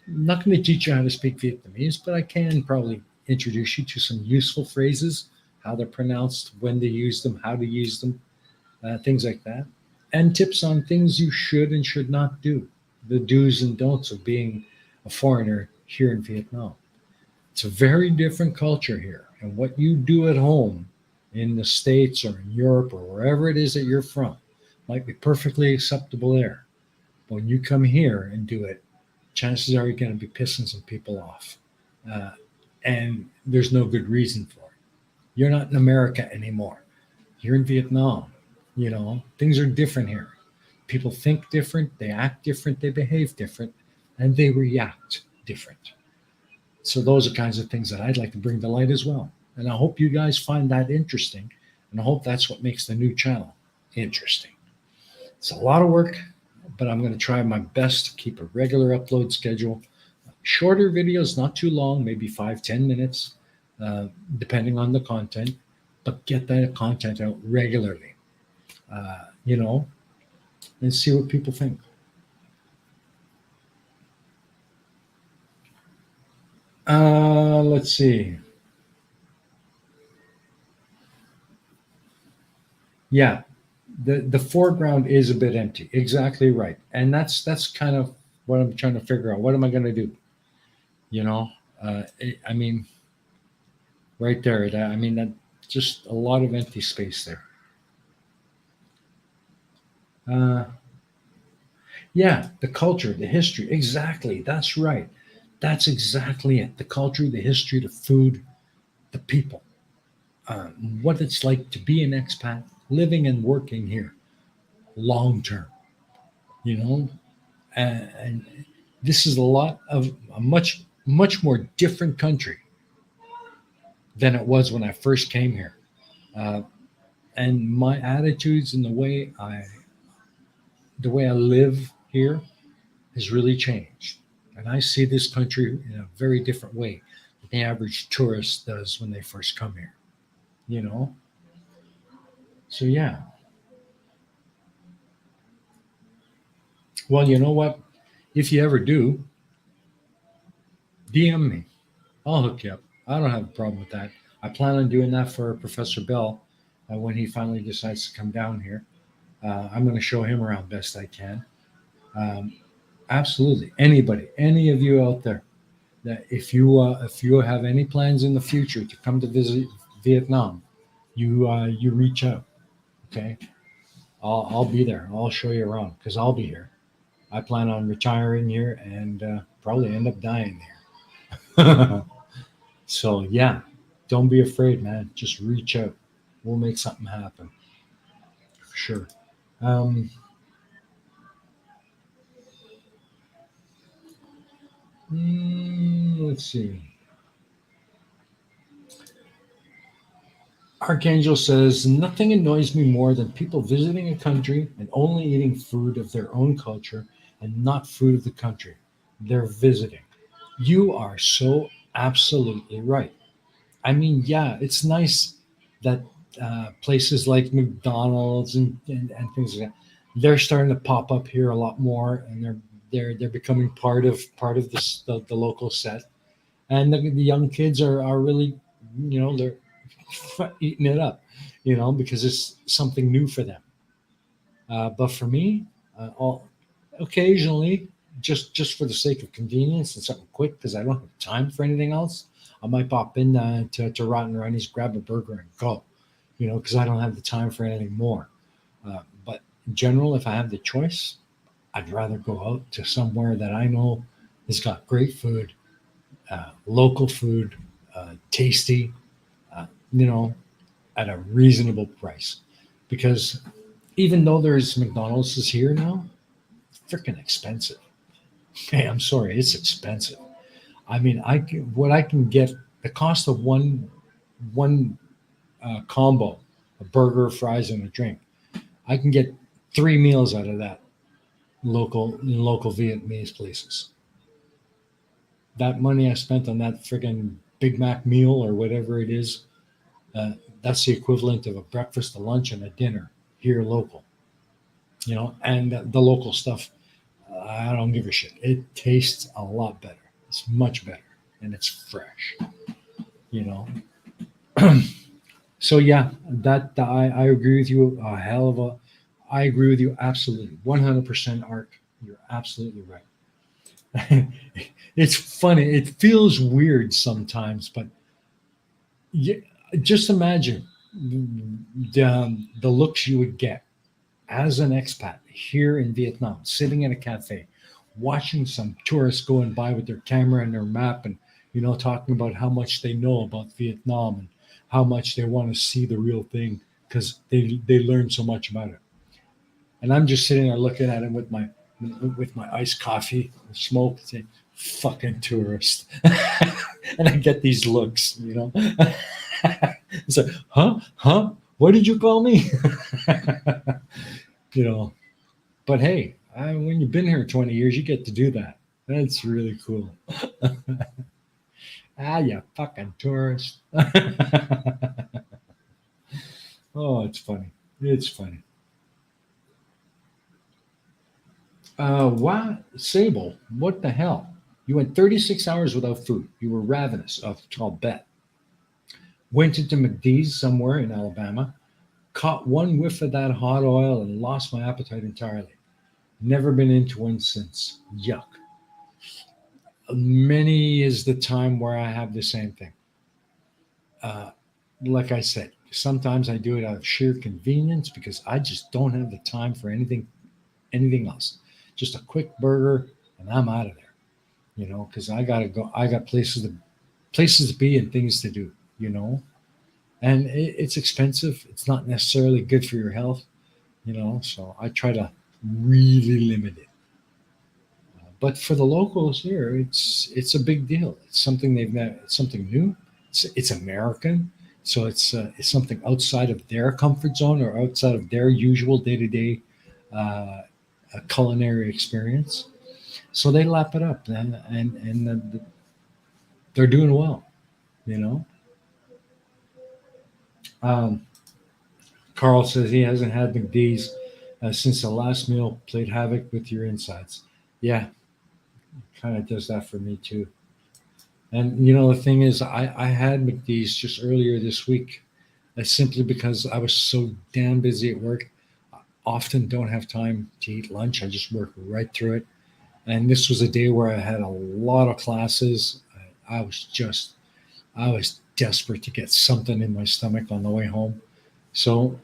not going to teach you how to speak Vietnamese, but I can probably introduce you to some useful phrases, how they're pronounced, when to use them, how to use them, things like that, and tips on things you should and should not do, the do's and don'ts of being a foreigner here in Vietnam. It's a very different culture here, and what you do at home in the States or in Europe or wherever it is that you're from might be perfectly acceptable there. But when you come here and do it, chances are you're going to be pissing some people off. Uh, and there's no good reason for it. You're not in America anymore. You're in Vietnam. Things are different here. People think different, they act different, they behave different, and they react different. So those are kinds of things that I'd like to bring to light as well. And I hope you guys find that interesting. And I hope that's what makes the new channel interesting. It's a lot of work, but I'm going to try my best to keep a regular upload schedule. Shorter videos, not too long, maybe 5-10 minutes, depending on the content, but get that content out regularly, uh, you know, and see what people think. Let's see. Yeah, the foreground is a bit empty. Exactly right, and that's kind of what I'm trying to figure out. What am I going to do? You know, I mean, right there. I mean, that just a lot of empty space there. Uh, yeah, the culture, the history. Exactly. That's right. That's exactly it. The culture, the history, the food, the people. What it's like to be an expat living and working here long term. You know, and this is a lot of a much more different country than it was when I first came here. Uh, and my attitudes and the way I live here has really changed. And I see this country in a very different way than the average tourist does when they first come here. You know, so yeah. Well, you know what? If you ever do, DM me. I'll hook you up. I don't have a problem with that. I plan on doing that for Professor Bell when he finally decides to come down here. I'm going to show him around best I can. Um, Absolutely, anybody, any of you out there, that if you have any plans in the future to come to visit Vietnam, you reach out. Okay, I'll be there. I'll show you around because I'll be here. I plan on retiring here and probably end up dying here. So yeah, don't be afraid, man. Just reach out. We'll make something happen for sure. Um, let's see. Archangel says, nothing annoys me more than people visiting a country and only eating food of their own culture and not food of the country they're visiting. You are so absolutely right. I mean, yeah, it's nice that places like McDonald's and things like that, they're starting to pop up here a lot more, and they're becoming part of the local set, and the young kids are really, they're eating it up, because it's something new for them. But for me, occasionally, just for the sake of convenience and something quick, because I don't have time for anything else, I might pop in to Rotten Ronnie's, grab a burger, and go. Because I don't have the time for anything more. But in general, if I have the choice, I'd rather go out to somewhere that I know has got great food, local food, tasty, you know, at a reasonable price. Because even though there's McDonald's is here now, it's freaking expensive. Hey, I'm sorry, it's expensive. I mean, what I can get, the cost of one combo, a burger, fries, and a drink, I can get 3 meals out of that in local Vietnamese places. That money I spent on that friggin' Big Mac meal or whatever it is, uh, that's the equivalent of a breakfast, a lunch, and a dinner here local. And the local stuff. I don't give a shit. It tastes a lot better. It's much better, and it's fresh. You know. So yeah, that I agree with you. A hell of a. I agree with you absolutely, 100%. Art, you're absolutely right. It's funny. It feels weird sometimes, but yeah, just imagine the looks you would get as an expat here in Vietnam, sitting in a cafe, watching some tourists going by with their camera and their map, and talking about how much they know about Vietnam and how much they want to see the real thing because they learn so much about it. And I'm just sitting there looking at him with my iced coffee, smoke, saying, "Fucking tourist," and I get these looks. It's like, huh? What did you call me? you know. But hey, when you've been here 20 years, you get to do that. That's really cool. You fucking tourist. Oh, it's funny. It's funny. What? Sable, what the hell? You went 36 hours without food. You were ravenous. I'll bet. Went into McDee's somewhere in Alabama, caught one whiff of that hot oil, and lost my appetite entirely. Never been into one since. Yuck. Many is the time where I have the same thing. Uh, like I said, sometimes I do it out of sheer convenience because I just don't have the time for anything else. Just a quick burger and I'm out of there. Because I gotta go. I got places to be and things to do. You know, and it's expensive. It's not necessarily good for your health. So I try to really limit it. But for the locals here, it's a big deal. It's something they've never. It's something new. It's American, so it's something outside of their comfort zone or outside of their usual day to day culinary experience. So they lap it up, and they're doing well. You know, um, Carl says he hasn't had McD's since the last meal played havoc with your insides. Yeah, kind of does that for me too. And the thing is, I had McD's just earlier this week, simply because I was so damn busy at work. I often don't have time to eat lunch. I just work right through it. And this was a day where I had a lot of classes. I was desperate to get something in my stomach on the way home. So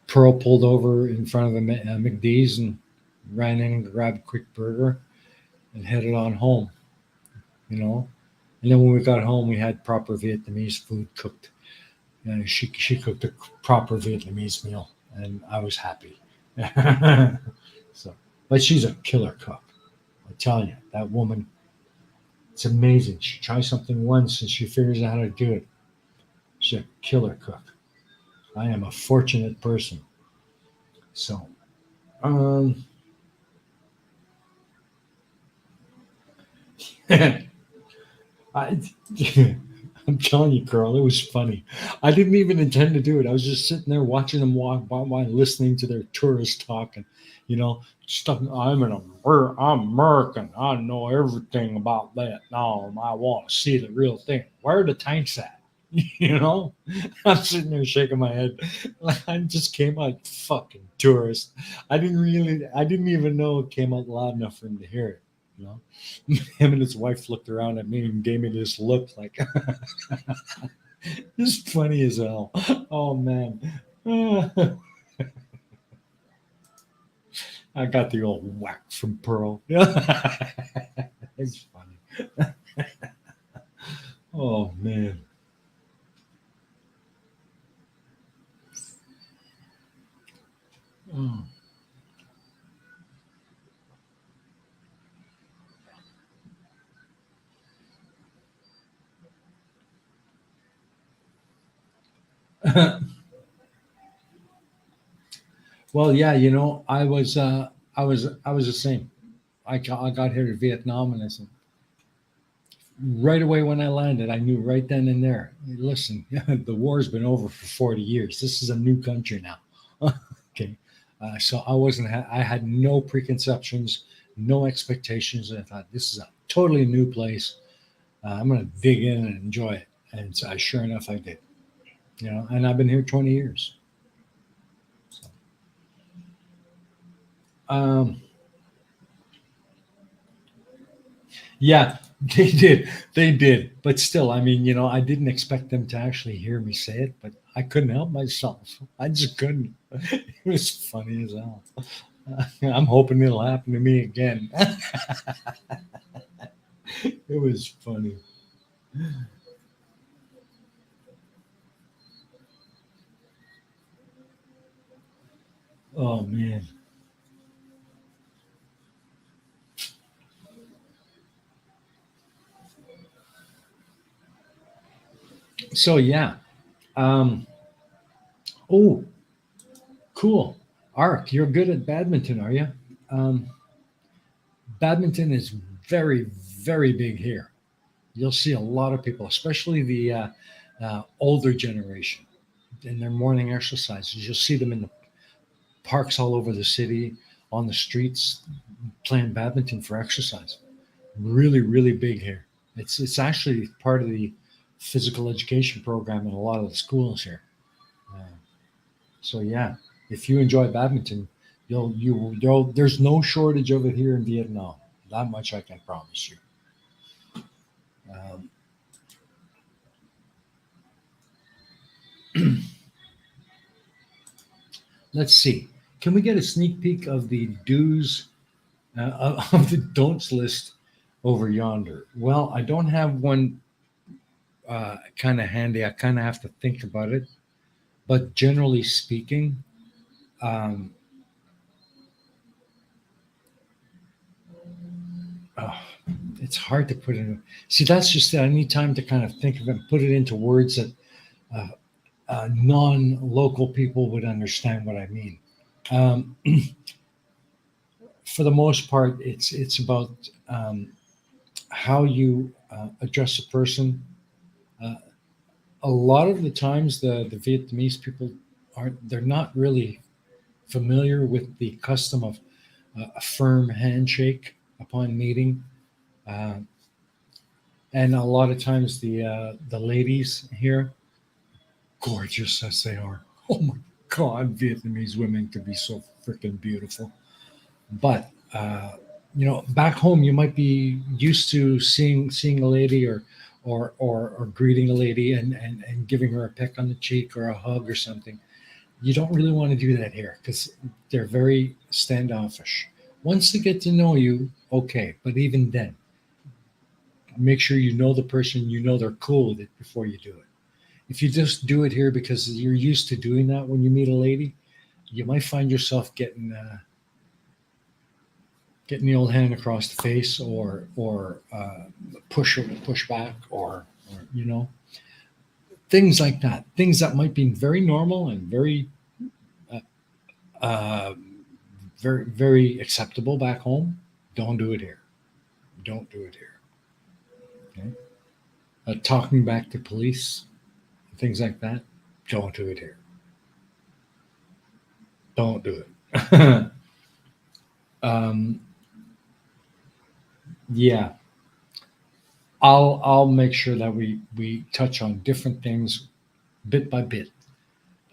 Pearl pulled over in front of the McD's and ran in and grabbed a quick burger and headed on home. You know, and then when we got home, we had proper Vietnamese food cooked. She cooked a proper Vietnamese meal, and I was happy. So, but she's a killer cook. I tell you, that woman, it's amazing. She tries something once and she figures out how to do it. She's a killer cook. I am a fortunate person. So, um, I, I'm telling you, Carl, it was funny. I didn't even intend to do it. I was just sitting there watching them walk by, while listening to their tourist talk, and stuff. I'm American. I know everything about that. No, I want to see the real thing. Where are the tanks at? You know, I'm sitting there shaking my head. I just came out fucking tourist. I didn't even know it came out loud enough for him to hear it. You know, him and his wife looked around at me and gave me this look like it's funny as hell. Oh man. I got the old whack from Pearl. It's funny. Oh man. Oh. Well, yeah, I was the same. I got here to Vietnam, and I said right away when I landed, I knew right then and there. Listen, the war's been over for 40 years. This is a new country now. Okay, so I wasn't. I had no preconceptions, no expectations. And I thought, this is a totally new place. I'm going to dig in and enjoy it. And so, sure enough, I did. And I've been here 20 years. So, um, yeah, they did. They did. But still, I mean, I didn't expect them to actually hear me say it, but I couldn't help myself. I just couldn't. It was funny as hell. I'm hoping it'll happen to me again. It was funny. Oh man. So yeah. Um, oh, cool. Ark, you're good at badminton, are you? Um, Badminton is very, very big here. You'll see a lot of people, especially the older generation, in their morning exercises. You'll see them in the parks all over the city, on the streets, playing badminton for exercise. Really, really big here. It's actually part of the physical education program in a lot of the schools here. Uh, so yeah, if you enjoy badminton, there's no shortage of it here in Vietnam. That much I can promise you. Um, let's see. Can we get a sneak peek of the do's of the don'ts list over yonder? Well, I don't have one kind of handy. I kind of have to think about it. But generally speaking, um, oh, it's hard to put in. See, that's just it. I need time to kind of think of it and put it into words that uh, non-local people would understand what I mean. Um, for the most part, it's about how you address a person. Uh, a lot of the times, the Vietnamese people aren't. They're not really familiar with the custom of a firm handshake upon meeting. Uh, and a lot of times the ladies here, gorgeous as they are, oh my god, Vietnamese women can be so freaking beautiful. But back home you might be used to seeing a lady or greeting a lady and giving her a peck on the cheek or a hug or something. You don't really want to do that here because they're very standoffish. Once they get to know you, okay, but even then, make sure you know the person, you know they're cool with it before you do it. If you just do it here because you're used to doing that when you meet a lady, you might find yourself getting the old hand across the face or push back or things like that. Things that might be very normal and uh, uh, very very acceptable back home. Don't do it here. Don't do it here. Okay? Talking back to police, things like that. Don't do it here. Don't do it. um, yeah, I'll make sure that we touch on different things bit by bit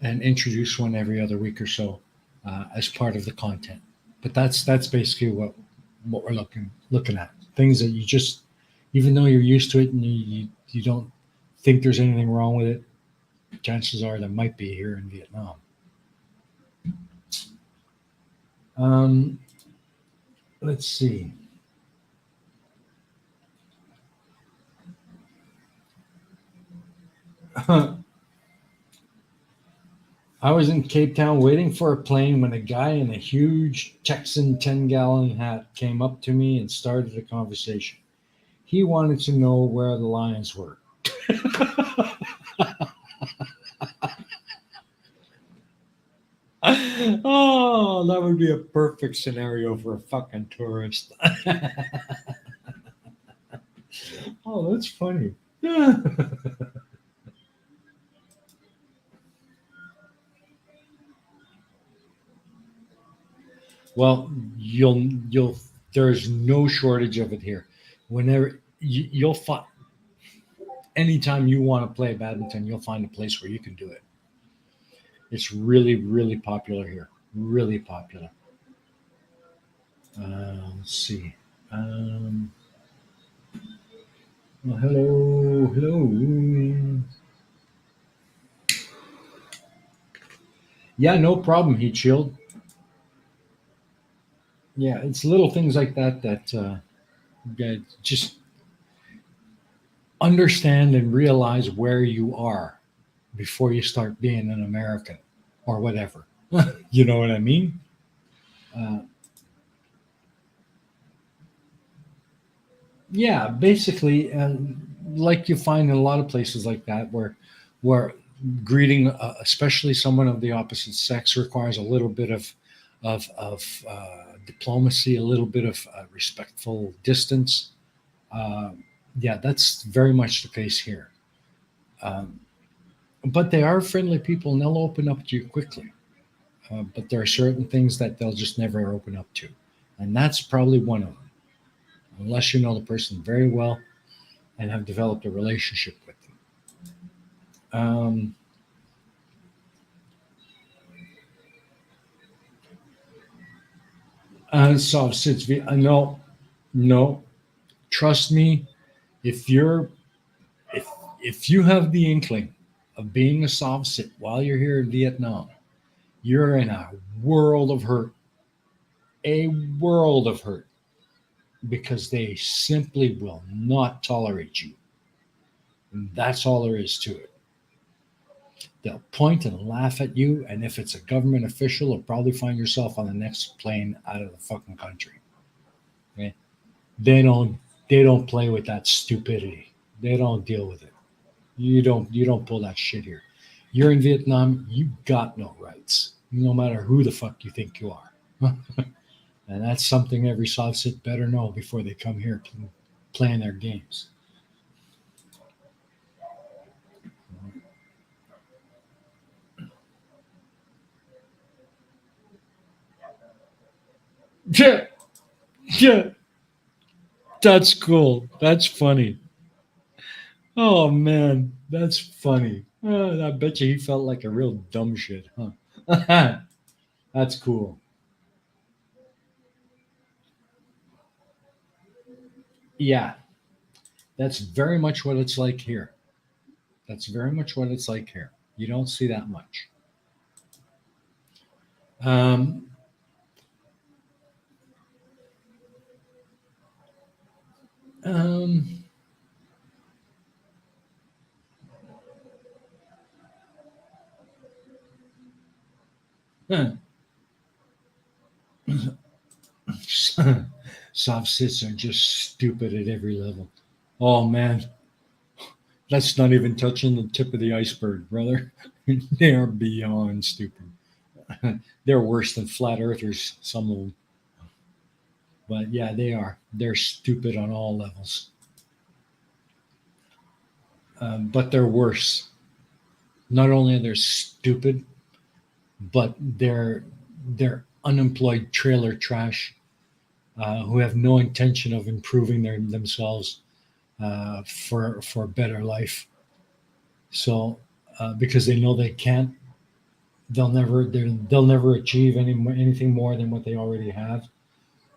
and introduce one every other week or so as part of the content. But that's basically what we're looking at. Things that you just, even though you're used to it and you don't think there's anything wrong with it, chances are there might be here in Vietnam. Um, let's see. I was in Cape Town waiting for a plane when a guy in a huge Texan 10-gallon hat came up to me and started a conversation. He wanted to know where the lions were. Oh, that would be a perfect scenario for a fucking tourist. Oh, that's funny. Well, you'll There's no shortage of it here. Whenever you'll find, anytime you want to play badminton, you'll find a place where you can do it. It's really, really popular here. Really popular. Let's see. Um, well, hello, hello. Yeah, no problem, Heat Shield. Yeah, it's little things like that that just understand and realize where you are before you start being an American or whatever. You know what I mean? Uh, yeah, basically, like you find in a lot of places like that, where greeting, especially someone of the opposite sex, requires a little bit of diplomacy, a little bit of respectful distance. Uh, yeah, that's very much the case here. Um, but they are friendly people, and they'll open up to you quickly. But there are certain things that they'll just never open up to, and that's probably one of them. Unless you know the person very well and have developed a relationship with them. So since we, no, no, trust me, if you're if if you have the inkling of being a soft sit while you're here in Vietnam, you're in a world of hurt, a world of hurt, because they simply will not tolerate you. And that's all there is to it. They'll point and laugh at you, and if it's a government official, you'll probably find yourself on the next plane out of the fucking country. Okay? They don't they don't play with that stupidity. They don't deal with it. You don't pull that shit here. You're in Vietnam, you got no rights, no matter who the fuck you think you are. And that's something every soft sit better know before they come here playing their games. Yeah, yeah, that's cool. That's funny. Oh man, that's funny. I bet you he felt like a real dumb shit, huh? That's cool. Yeah, that's very much what it's like here. That's very much what it's like here. You don't see that much. Um, um, Soft sits are just stupid at every level. Oh man, that's not even touching the tip of the iceberg, brother. They are beyond stupid. They're worse than flat earthers, some of them. But yeah, they are. They're stupid on all levels. But they're worse. Not only are they stupid, but they're unemployed trailer trash who have no intention of improving themselves for a better life. So because they know they can't, they'll never achieve anything more than what they already have.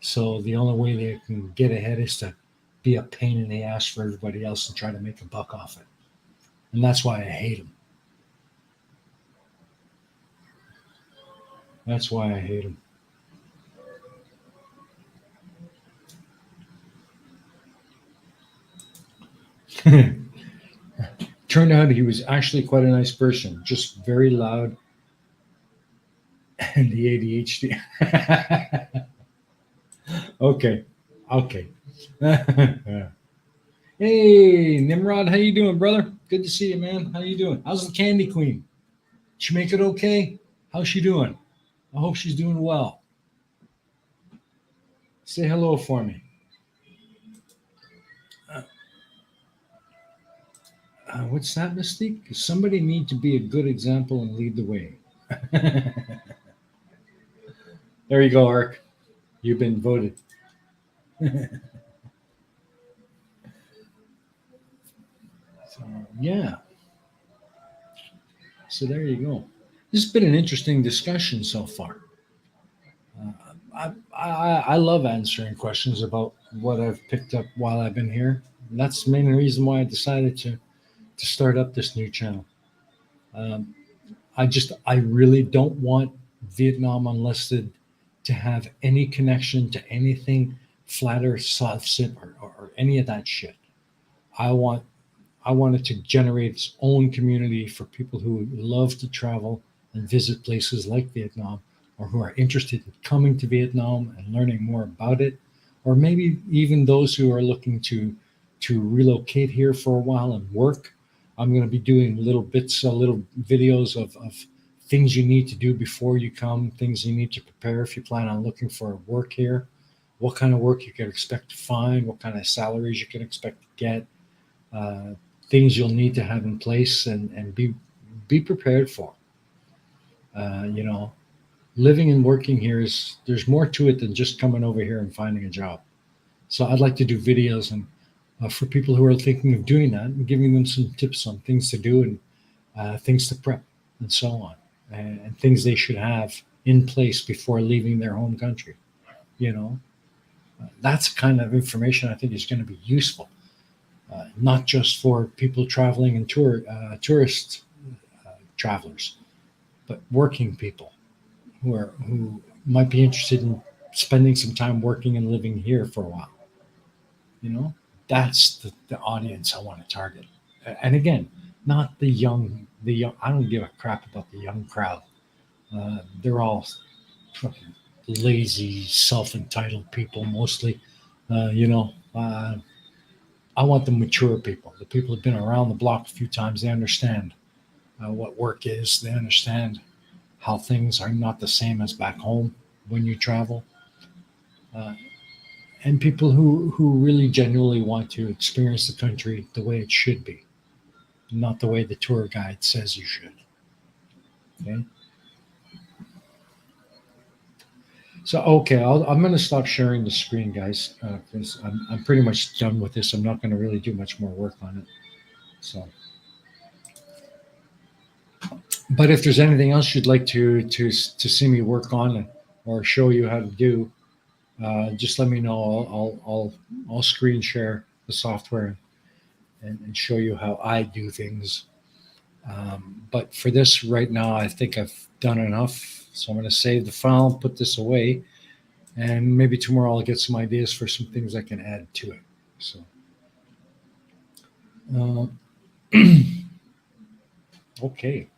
So the only way they can get ahead is to be a pain in the ass for everybody else and try to make a buck off it. And that's why I hate them. That's why I hate them. Turned out he was actually quite a nice person, just very loud and the ADHD. Okay, okay. Hey, Nimrod, how you doing, brother? Good to see you, man. How you doing? How's the Candy Queen? She make it okay? How's she doing? I hope she's doing well. Say hello for me. Uh, what's that, Mystique? Somebody need to be a good example and lead the way. There you go, Ark. You've been voted. So, yeah. So there you go. This has been an interesting discussion so far. I love answering questions about what I've picked up while I've been here. And that's the main reason why I decided to start up this new channel. Um, I really don't want Vietnam Unlisted to have any connection to anything flat or soft sip or any of that shit. I want I want it to generate its own community for people who love to travel and visit places like Vietnam, or who are interested in coming to Vietnam and learning more about it, or maybe even those who are looking to relocate here for a while and work. I'm going to be doing little bits, little videos of things you need to do before you come, things you need to prepare if you plan on looking for work here, what kind of work you can expect to find, what kind of salaries you can expect to get, uh, things you'll need to have in place and be prepared for. You know, living and working here is there's more to it than just coming over here and finding a job. So I'd like to do videos and for people who are thinking of doing that and giving them some tips on things to do and things to prep and so on, and things they should have in place before leaving their home country. You know, that's kind of information I think is going to be useful, not just for people traveling and tourist travelers, but working people who might be interested in spending some time working and living here for a while. You know, that's the audience I want to target. And again, not the young. The young. I don't give a crap about the young crowd. They're all fucking lazy, self-entitled people mostly. You know, I want the mature people, the people who've been around the block a few times. They understand what work is. They understand how things are not the same as back home when you travel. Uh, and people who really genuinely want to experience the country the way it should be, not the way the tour guide says you should. Okay. So, okay, I'm going to stop sharing the screen, guys, because I'm pretty much done with this. I'm not going to really do much more work on it. So, but if there's anything else you'd like to see me work on or show you how to do, just let me know. I'll screen share the software and show you how I do things. But for this right now, I think I've done enough. So I'm going to save the file, put this away, and maybe tomorrow I'll get some ideas for some things I can add to it. So, uh, okay.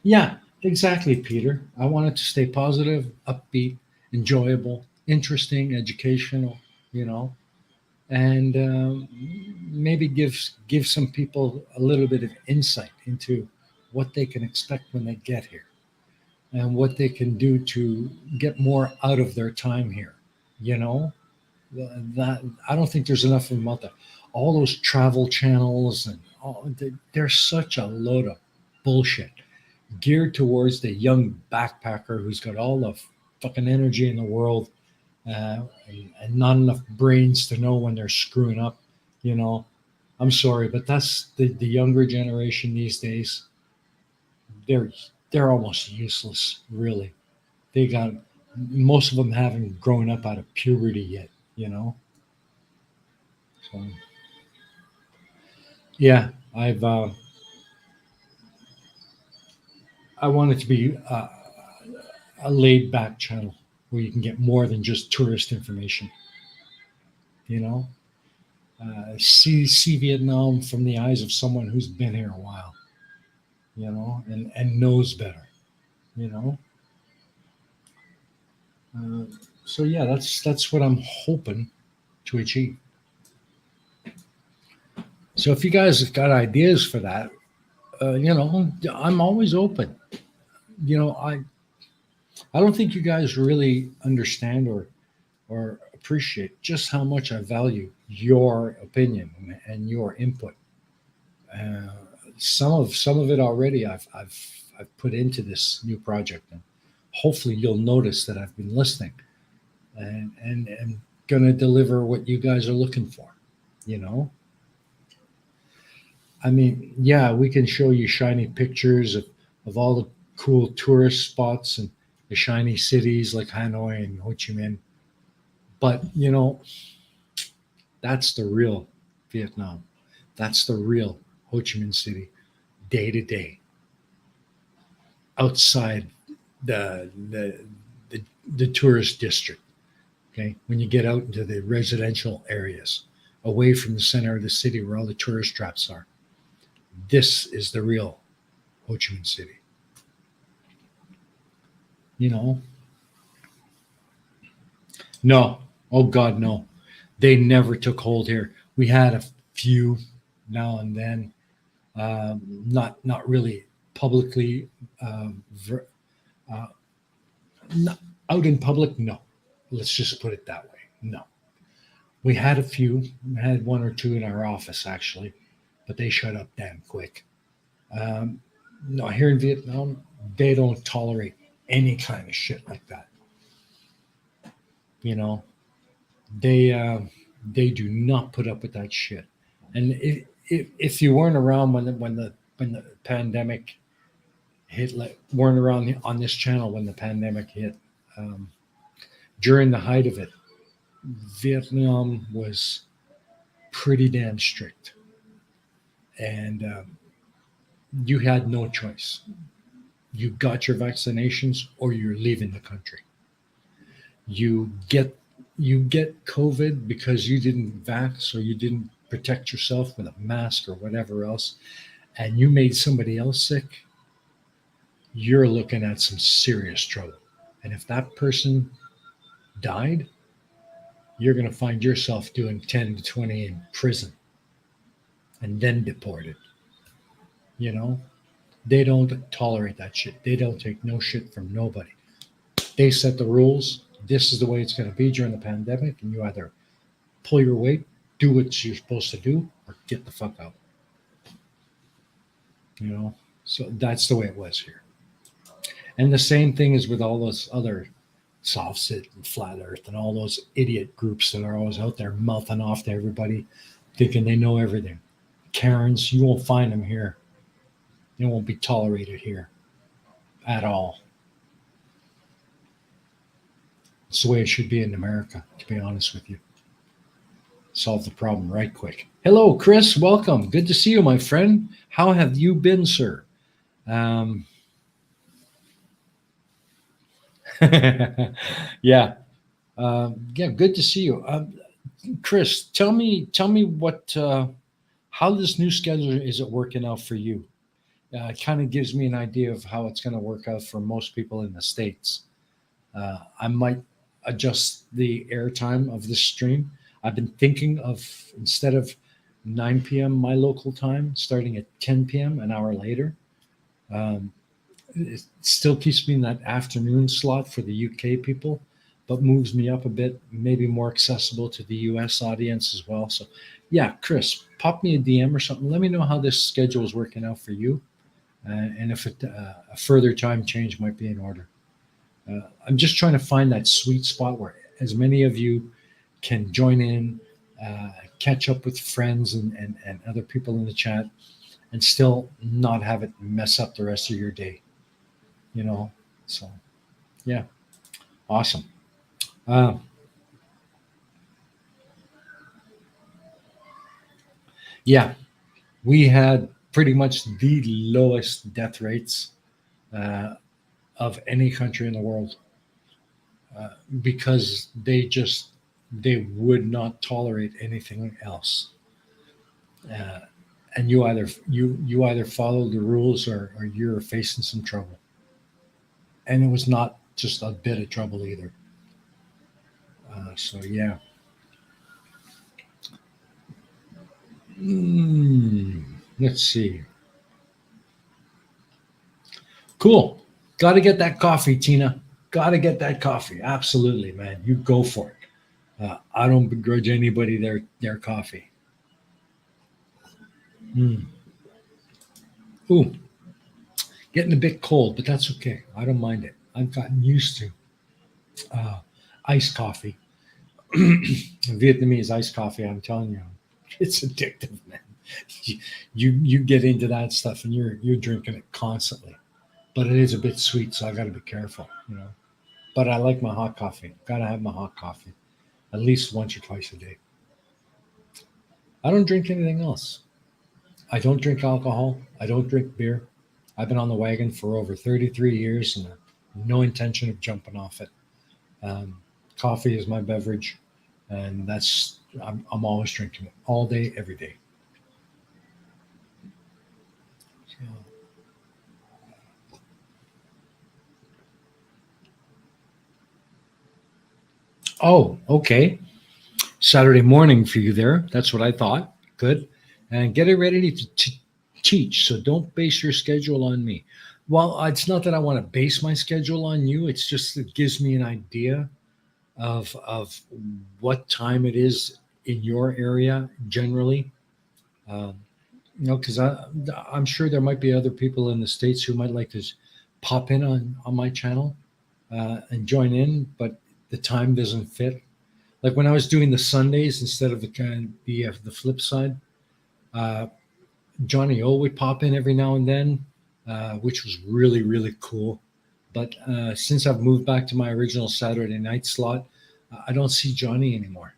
Yeah, exactly, Peter. I want it to stay positive, upbeat, enjoyable, interesting, educational, you know, and maybe give some people a little bit of insight into what they can expect when they get here and what they can do to get more out of their time here. You know, that I don't think there's enough of them out there. All those travel channels and they're such a load of bullshit geared towards the young backpacker who's got all the fucking energy in the world, and not enough brains to know when they're screwing up. You know, I'm sorry, but that's the younger generation these days. They're they're almost useless, really. They got most of them haven't grown up out of puberty yet. You know, so yeah, I want it to be a laid back channel where you can get more than just tourist information. You know, see Vietnam from the eyes of someone who's been here a while. You know, and knows better. You know, uh, so yeah, that's what I'm hoping to achieve. So if you guys have got ideas for that, you know, I'm always open. You know, I don't think you guys really understand or appreciate just how much I value your opinion and your input. Uh, some of it already I've put into this new project, and hopefully you'll notice that I've been listening. and gonna deliver what you guys are looking for. You know, I mean, yeah, we can show you shiny pictures of all the cool tourist spots and the shiny cities like Hanoi and Ho Chi Minh, but that's the real Vietnam. That's the real Ho Chi Minh City, day to day, outside the the the tourist district. Okay, when you get out into the residential areas, away from the center of the city where all the tourist traps are, this is the real Ho Chi Minh City. You know, no, oh God, no, they never took hold here. We had a few now and then, not really publicly, ver- uh, not out in public. No, let's just put it that way. No, we had a few, we had one or two in our office actually, but they shut up damn quick. Um, no, here in Vietnam, they don't tolerate any kind of shit like that. You know, they uh, they do not put up with that shit. And if you weren't around when the pandemic hit, like weren't around on this channel when the pandemic hit, um, during the height of it, Vietnam was pretty damn strict, and you had no choice. You got your vaccinations, or you're leaving the country. You get COVID because you didn't vax or you didn't protect yourself with a mask or whatever else, and you made somebody else sick. You're looking at some serious trouble. And if that person died, you're going to find yourself doing 10 to 20 in prison and then deported. You know, they don't tolerate that shit. They don't take no shit from nobody. They set the rules. This is the way it's going to be during the pandemic. And you either pull your weight, do what you're supposed to do, or get the fuck out. You know, so that's the way it was here. And the same thing is with all those other soft sit and flat earth and all those idiot groups that are always out there mouthing off to everybody thinking they know everything. Karens, you won't find them here. They won't be tolerated here at all. It's the way it should be in America, to be honest with you. Solve the problem right quick. Hello, Chris. Welcome. Good to see you, my friend. How have you been, sir? Um, yeah, yeah. Good to see you, Chris. Tell me what how this new schedule is it working out for you? It kind of gives me an idea of how it's going to work out for most people in the states. I might adjust the airtime of this stream. I've been thinking of instead of 9 p.m. my local time, starting at 10 p.m. an hour later. Um, it still keeps me in that afternoon slot for the UK people, but moves me up a bit, maybe more accessible to the US audience as well. So, yeah, Chris, pop me a DM or something. Let me know how this schedule is working out for you, and if a further time change might be in order. I'm just trying to find that sweet spot where as many of you can join in, catch up with friends and other people in the chat, and still not have it mess up the rest of your day. You know, so yeah, awesome. Uh, yeah, we had pretty much the lowest death rates uh, of any country in the world because they would not tolerate anything else. Uh, and you either follow the rules or you're facing some trouble. And it was not just a bit of trouble either. So yeah. Let's see. Cool. Got to get that coffee, Tina. Got to get that coffee. Absolutely, man. You go for it. I don't begrudge anybody their coffee. Mm. Ooh, getting a bit cold, but that's okay. I don't mind it. I've gotten used to. Uh, iced coffee. Vietnamese iced coffee. I'm telling you, it's addictive, man. You get into that stuff and you're drinking it constantly. But it is a bit sweet, so I got to be careful, you know. But I like my hot coffee. Got to have my hot coffee at least once or twice a day. I don't drink anything else. I don't drink alcohol. I don't drink beer. I've been on the wagon for over 33 years and no intention of jumping off it. Um, Coffee is my beverage, and I'm always drinking it all day, every day. So, oh, okay. Saturday morning for you there. That's what I thought. Good. And get it ready to teach. So don't base your schedule on me. Well, it's not that I want to base my schedule on you. It's just it gives me an idea of what time it is in your area generally. Um, because I'm sure there might be other people in the states who might like to pop in on my channel and join in, but the time doesn't fit. Like when I was doing the Sundays instead of the flip side, uh, Johnny O would pop in every now and then, which was really cool. But since I've moved back to my original Saturday night slot, I don't see Johnny anymore.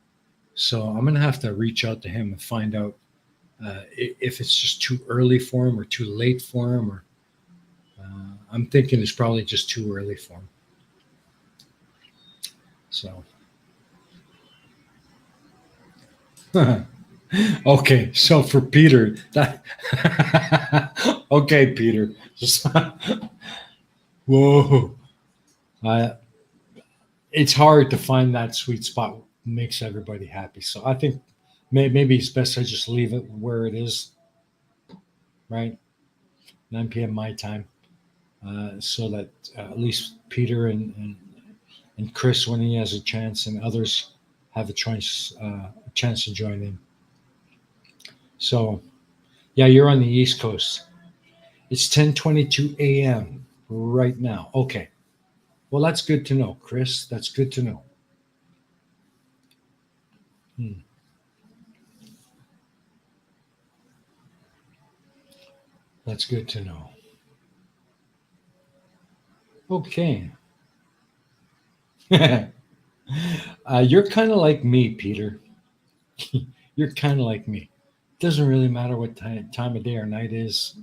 So I'm gonna have to reach out to him and find out if it's just too early for him or too late for him, or I'm thinking it's probably just too early for him. So okay, so for Peter, that okay, Peter. Just whoa, I, it's hard to find that sweet spot makes everybody happy. So I think maybe it's best I just leave it where it is, right? 9 p.m. my time, so that at least Peter and Chris, when he has a chance, and others have a chance to join in. So yeah, you're on the East Coast. It's 10:22 a.m. right now. Okay. Well, that's good to know, Chris. That's good to know. Hmm. That's good to know. Okay. You're kind of like me, Peter. You're kind of like me. It doesn't really matter what time of day or night is.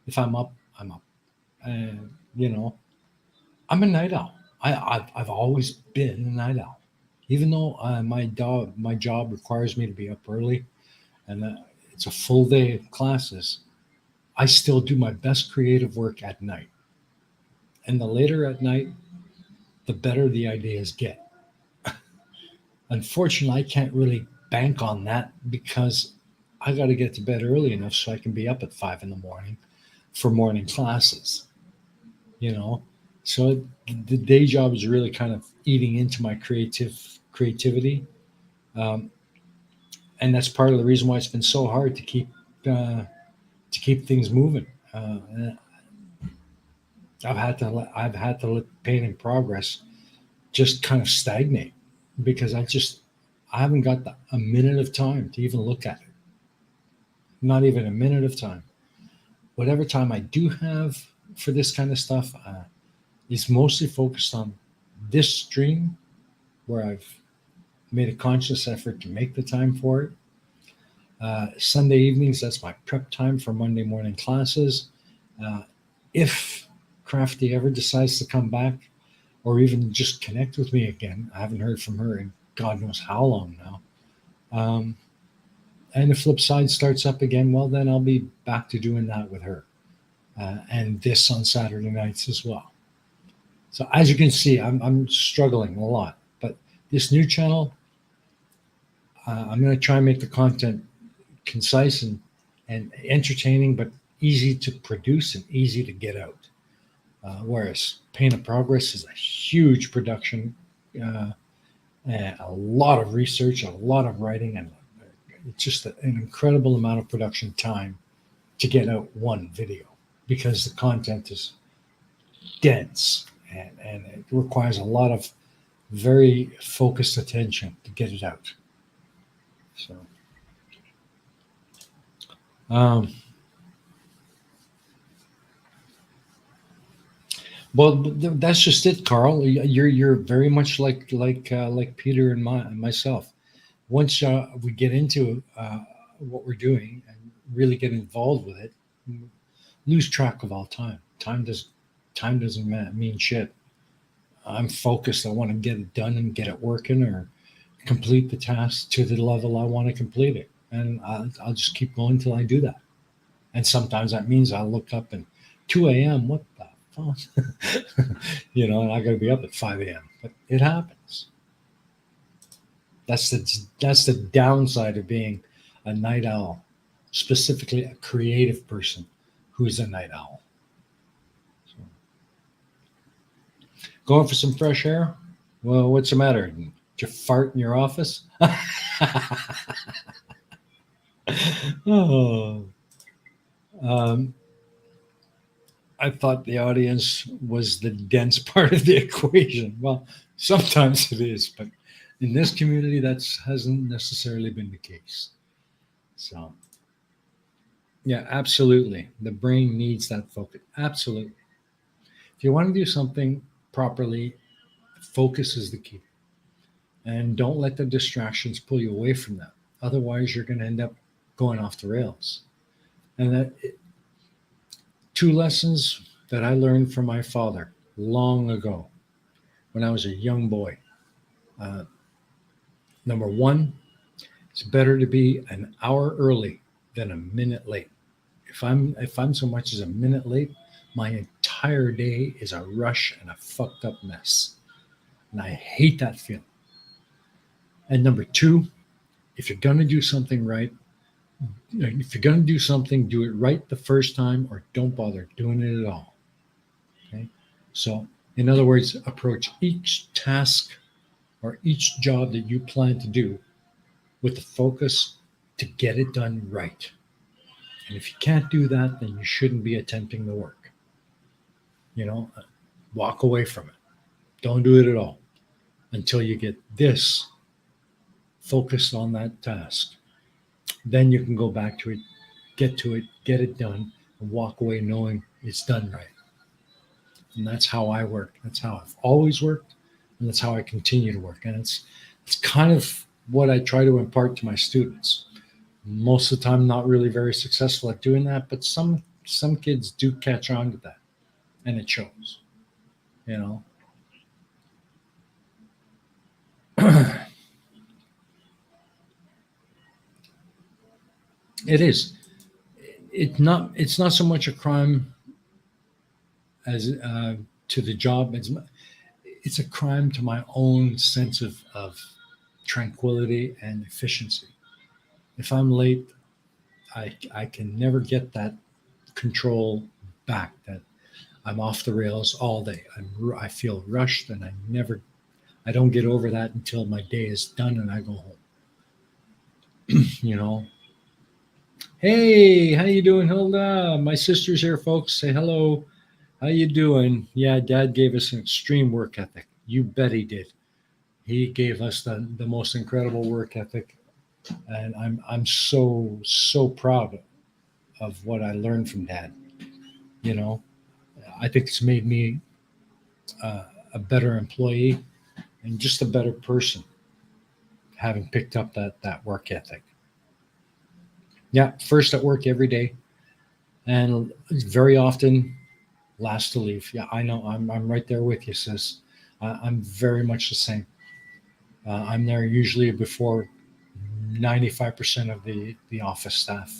If I'm up, I'm up. And, you know, I'm a night owl. I've always been a night owl. Even though my job requires me to be up early and it's a full day of classes, I still do my best creative work at night. And the later at night, the better the ideas get. Unfortunately, I can't really bank on that because I got to get to bed early enough so I can be up at 5 in the morning for morning classes, you know? So the day job is really kind of eating into my creativity. Um, and that's part of the reason why it's been so hard uh, to keep things moving. I've had to let pain in progress just kind of stagnate because I haven't got a minute of time to even look at it. Not even a minute of time. Whatever time I do have for this kind of stuff is mostly focused on this stream where I've made a conscious effort to make the time for it. Sunday evenings, that's my prep time for Monday morning classes. Uh, if Crafty ever decides to come back or even just connect with me again, I haven't heard from her in God knows how long now. Um, and the flip side starts up again, well, then I'll be back to doing that with her. And this on Saturday nights as well. So as you can see, I'm struggling a lot. But this new channel, I'm going to try and make the content concise and entertaining, but easy to produce and easy to get out. Whereas Pain of Progress is a huge production, and a lot of research, a lot of writing, and it's just an incredible amount of production time to get out one video because the content is dense and it requires a lot of very focused attention to get it out. So, um, well, that's just it, Carl. You're very much like Peter and myself. Once we get into what we're doing and really get involved with it, lose track of all time. Time doesn't mean shit. I'm focused. I want to get it done and get it working, or complete the task to the level I want to complete it, and I'll just keep going till I do that. And sometimes that means I'll look up and 2 a.m. What the fuck, and I got to be up at 5 a.m. But it happens. That's the downside of being a night owl, specifically a creative person who's a night owl. So, going for some fresh air? Well, what's the matter? Did you fart in your office? Oh, um, I thought the audience was the dense part of the equation. Well, sometimes it is, but in this community, that hasn't necessarily been the case. So, yeah, absolutely. The brain needs that focus. Absolutely. If you want to do something properly, focus is the key. And don't let the distractions pull you away from that. Otherwise, you're going to end up going off the rails. And two lessons that I learned from my father long ago when I was a young boy. Uh, Number one, it's better to be an hour early than a minute late. If I'm so much as a minute late, my entire day is a rush and a fucked up mess. And I hate that feeling. And number two, if you're gonna do something right, if you're gonna do something, do it right the first time or don't bother doing it at all. Okay. So in other words, approach each task or each job that you plan to do with the focus to get it done right. And if you can't do that, then you shouldn't be attempting the work. You know, walk away from it. Don't do it at all until you get this focused on that task. Then you can go back to it, get it done, and walk away knowing it's done right. And that's how I work. That's how I've always worked, and that's how I continue to work. And it's kind of what I try to impart to my students. Most of the time, not really very successful at doing that, but some kids do catch on to that, and it shows. You know, it is. It's not so much a crime as to the job. It's a crime to my own sense of tranquility and efficiency. If I'm late, I can never get that control back. That I'm off the rails all day. I feel rushed, and I don't get over that until my day is done and I go home. You know. Hey, how you doing, Hilda? My sister's here, folks. Say hello. How you doing? Yeah, Dad gave us an extreme work ethic. You bet he did. He gave us the most incredible work ethic, and I'm so proud of what I learned from Dad. You know, I think it's made me a better employee and just a better person, having picked up that work ethic. Yeah, first at work every day, and very often last to leave. Yeah, I know. I'm right there with you, sis. I'm very much the same. I'm there usually before 95% of the office staff,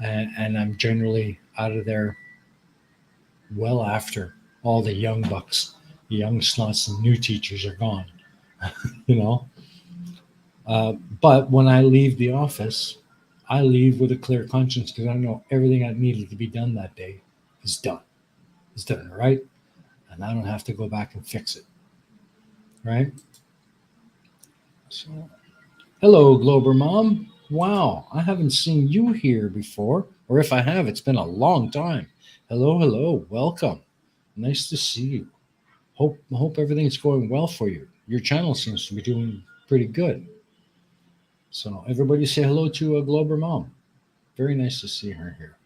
and I'm generally out of there well after all the young bucks, the young slots, and new teachers are gone. You know, uh, but when I leave the office, I leave with a clear conscience because I know everything that needed to be done that day is done. It's done right, and I don't have to go back and fix it. Right. So, hello, Glober Mom. Wow, I haven't seen you here before, or if I have, it's been a long time. Hello, hello, welcome. Nice to see you. Hope everything's going well for you. your channel seems to be doing pretty good. So everybody say hello to a Glober Mom. Very nice to see her here.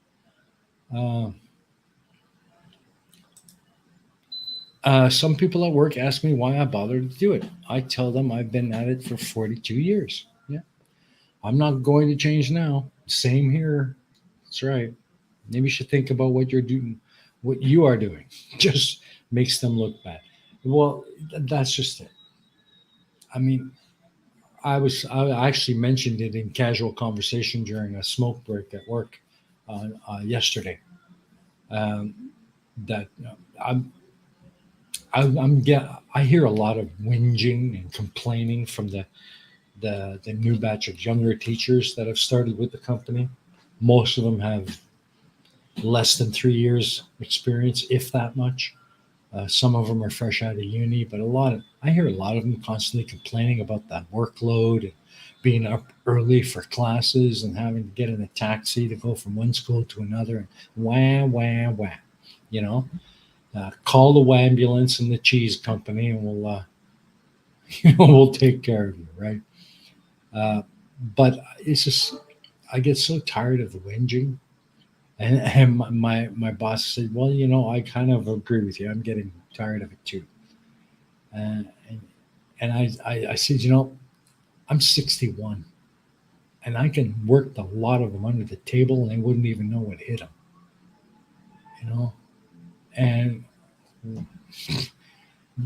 Uh, some people at work ask me why I bothered to do it. I tell them I've been at it for 42 years. Yeah, I'm not going to change now. Same here. That's right. Maybe you should think about what you're doing, what you are doing. Just makes them look bad. Well, that's just it. I mean, I actually mentioned it in casual conversation during a smoke break at work yesterday. Um, that I'm I hear a lot of whinging and complaining from the new batch of younger teachers that have started with the company. Most of them have less than 3 years experience, if that much. Some of them are fresh out of uni, but I hear a lot of them constantly complaining about that workload and being up early for classes and having to get in a taxi to go from one school to another and wah wah wah. You know, call the ambulance and the cheese company, and we'll take care of you, right? Uh, but it's just I get so tired of the whinging. And my boss said, "Well, I kind of agree with you. I'm getting tired of it too." And I said, I'm 61, and I can work a lot of them under the table, and they wouldn't even know what hit them. You know. And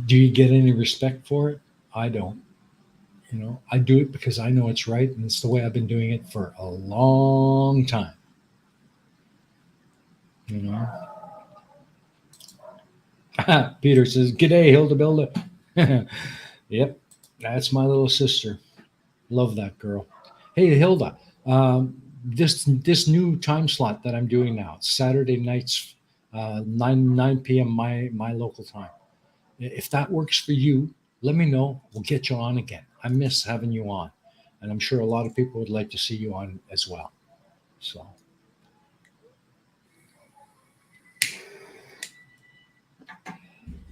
do you get any respect for it? I don't. I do it because I know it's right, and it's the way I've been doing it for a long time. You know. Peter says, "G'day, Hilda Bilda." Yep, that's my little sister. Love that girl. Hey, Hilda, this new time slot that I'm doing now, Saturday nights, 9 p.m. my local time. If that works for you, let me know. We'll get you on again. I miss having you on, and I'm sure a lot of people would like to see you on as well. So,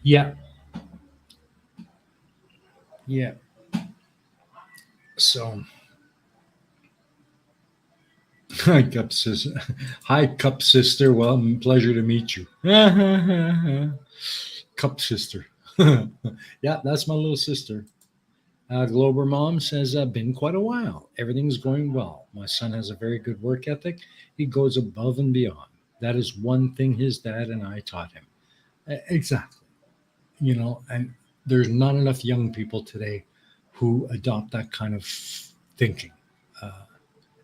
yeah, yeah. So, hi, Cup sister. Hi, Cup sister. Well, pleasure to meet you. Cup sister. Yeah, that's my little sister. Glober Mom says, been quite a while. Everything's going well. My son has a very good work ethic. He goes above and beyond. That is one thing his dad and I taught him. Exactly. And there's not enough young people today who adopt that kind of thinking. Uh,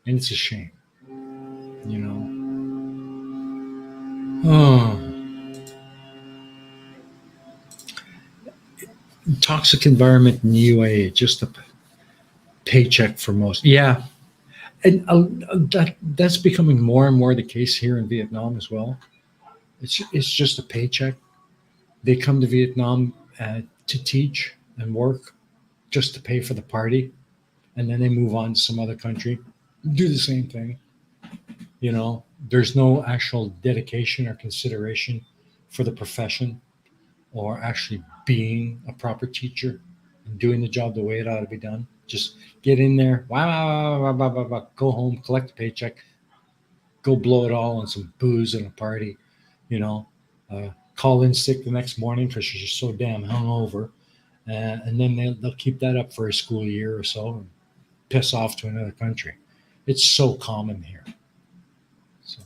and it's a shame, you know. Oh, toxic environment in UAE, just a paycheck for most. Yeah, and that's becoming more and more the case here in Vietnam as well. It's just a paycheck. They come to Vietnam to teach and work just to pay for the party, and then they move on to some other country, do the same thing. There's no actual dedication or consideration for the profession or actually being a proper teacher and doing the job the way it ought to be done. Just get in there, wow, wow, wow, wow, wow, wow, go home, collect a paycheck, go blow it all on some booze and a party, you know, call in sick the next morning because you're just so damn hungover. And then they'll keep that up for a school year or so and piss off to another country. It's so common here. So,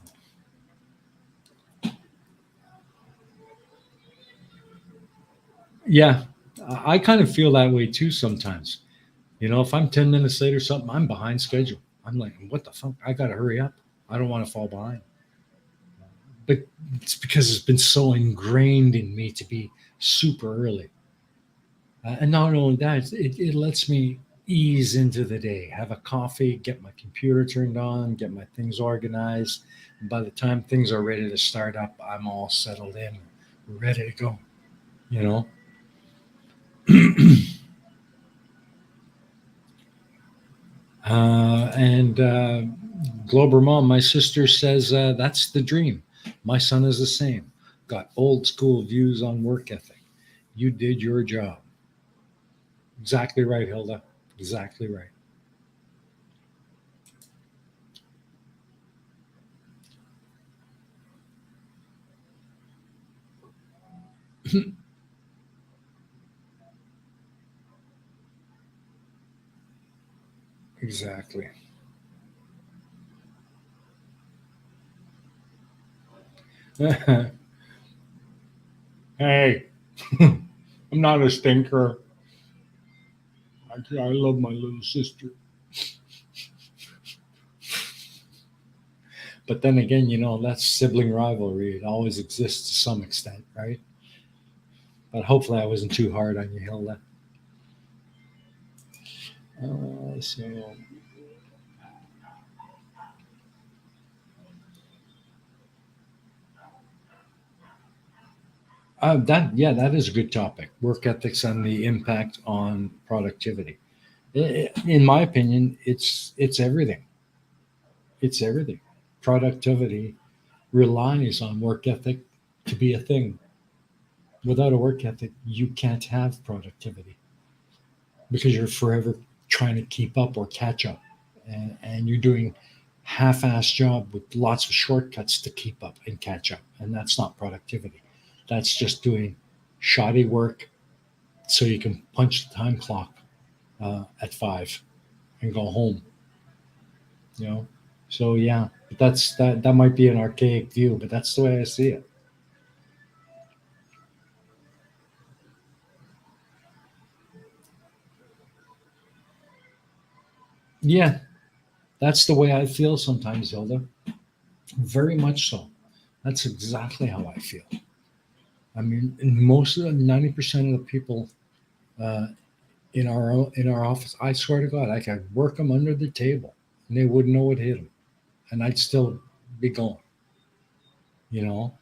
yeah, I kind of feel that way too sometimes. If I'm 10 minutes late or something, I'm behind schedule. I'm like, what the fuck? I got to hurry up. I don't want to fall behind. But it's because it's been so ingrained in me to be super early. And not only that, it lets me ease into the day, have a coffee, get my computer turned on, get my things organized. And by the time things are ready to start up, I'm all settled in, ready to go, you know? And Glober Mom, my sister says that's the dream. My son is the same. Got old school views on work ethic. You did your job. Exactly right, Hilda. Exactly right. Exactly. Hey, I'm not a stinker. I love my little sister. But then again, that's sibling rivalry. It always exists to some extent, right? But hopefully, I wasn't too hard on you, Hilda. So that is a good topic. Work ethics and the impact on productivity. In my opinion, it's everything. It's everything. Productivity relies on work ethic to be a thing. Without a work ethic, you can't have productivity because you're forever trying to keep up or catch up, and you're doing half-ass job with lots of shortcuts to keep up and catch up, and that's not productivity. That's just doing shoddy work so you can punch the time clock at 5 and go home. You know, so yeah, but that might be an archaic view, but that's the way I see it. Yeah, that's the way I feel sometimes, Hilda. Very much so. That's exactly how I feel. I mean, most of the 90% of the people uh, in our office, I swear to God, I could work them under the table, and they wouldn't know what hit them, and I'd still be going. You know,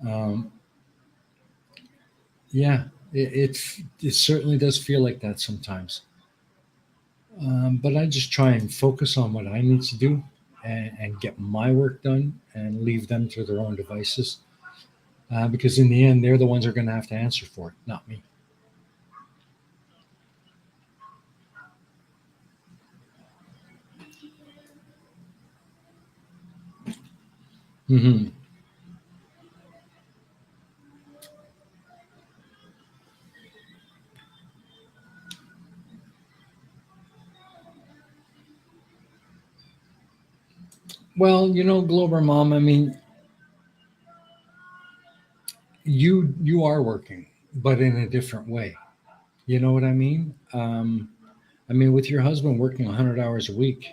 um, yeah, it certainly does feel like that sometimes. But I just try and focus on what I need to do and get my work done and leave them to their own devices. Because in the end, they're the ones who are going to have to answer for it, not me. Hmm. Well, Glober Mom, I mean, you are working, but in a different way. You know what I mean? I mean, with your husband working 100 hours a week,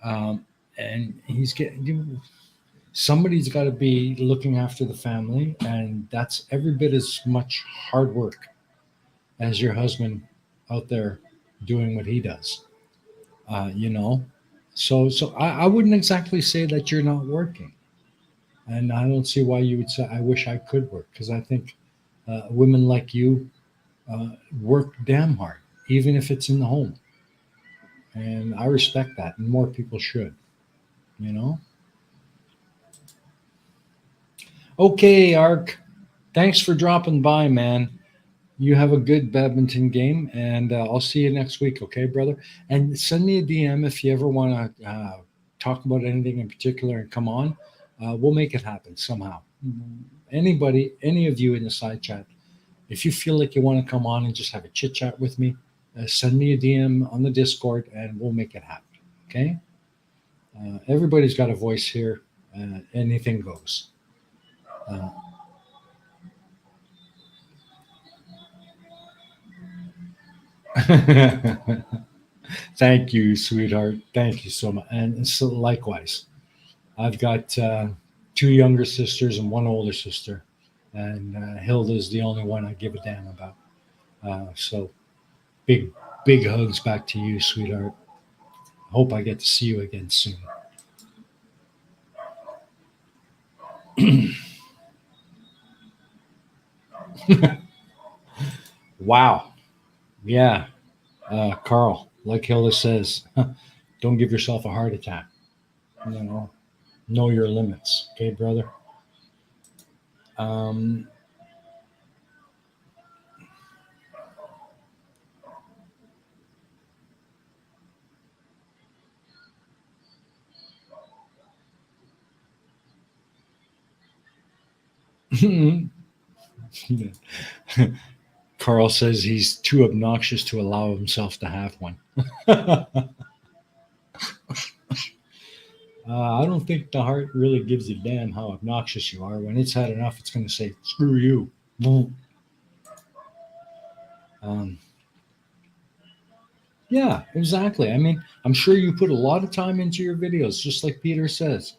um, and he's getting somebody's got to be looking after the family, and that's every bit as much hard work as your husband out there doing what he does. You know, so I wouldn't exactly say that you're not working, and I don't see why you would say I wish I could work because I think women like you work damn hard, even if it's in the home, and I respect that, and more people should. You know. Okay, Ark. Thanks for dropping by, man. You have a good badminton game, and I'll see you next week, okay, brother? And send me a DM if you ever want to talk about anything in particular and come on. We'll make it happen somehow. Anybody, any of you in the side chat, if you feel like you want to come on and just have a chit chat with me, send me a DM on the Discord, and we'll make it happen, okay? Everybody's got a voice here. Anything goes. Uh, Thank you, sweetheart. Thank you so much. And so likewise, I've got two younger sisters and one older sister, and Hilda's the only one I give a damn about. So big, big hugs back to you, sweetheart. Hope I get to see you again soon. Wow. Yeah. Carl, like Hilda says, don't give yourself a heart attack. You know your limits. Okay, brother? Um, Carl says he's too obnoxious to allow himself to have one. I don't think the heart really gives a damn how obnoxious you are. When it's had enough, it's going to say, screw you. Um, yeah, exactly. I mean, I'm sure you put a lot of time into your videos, just like Peter says.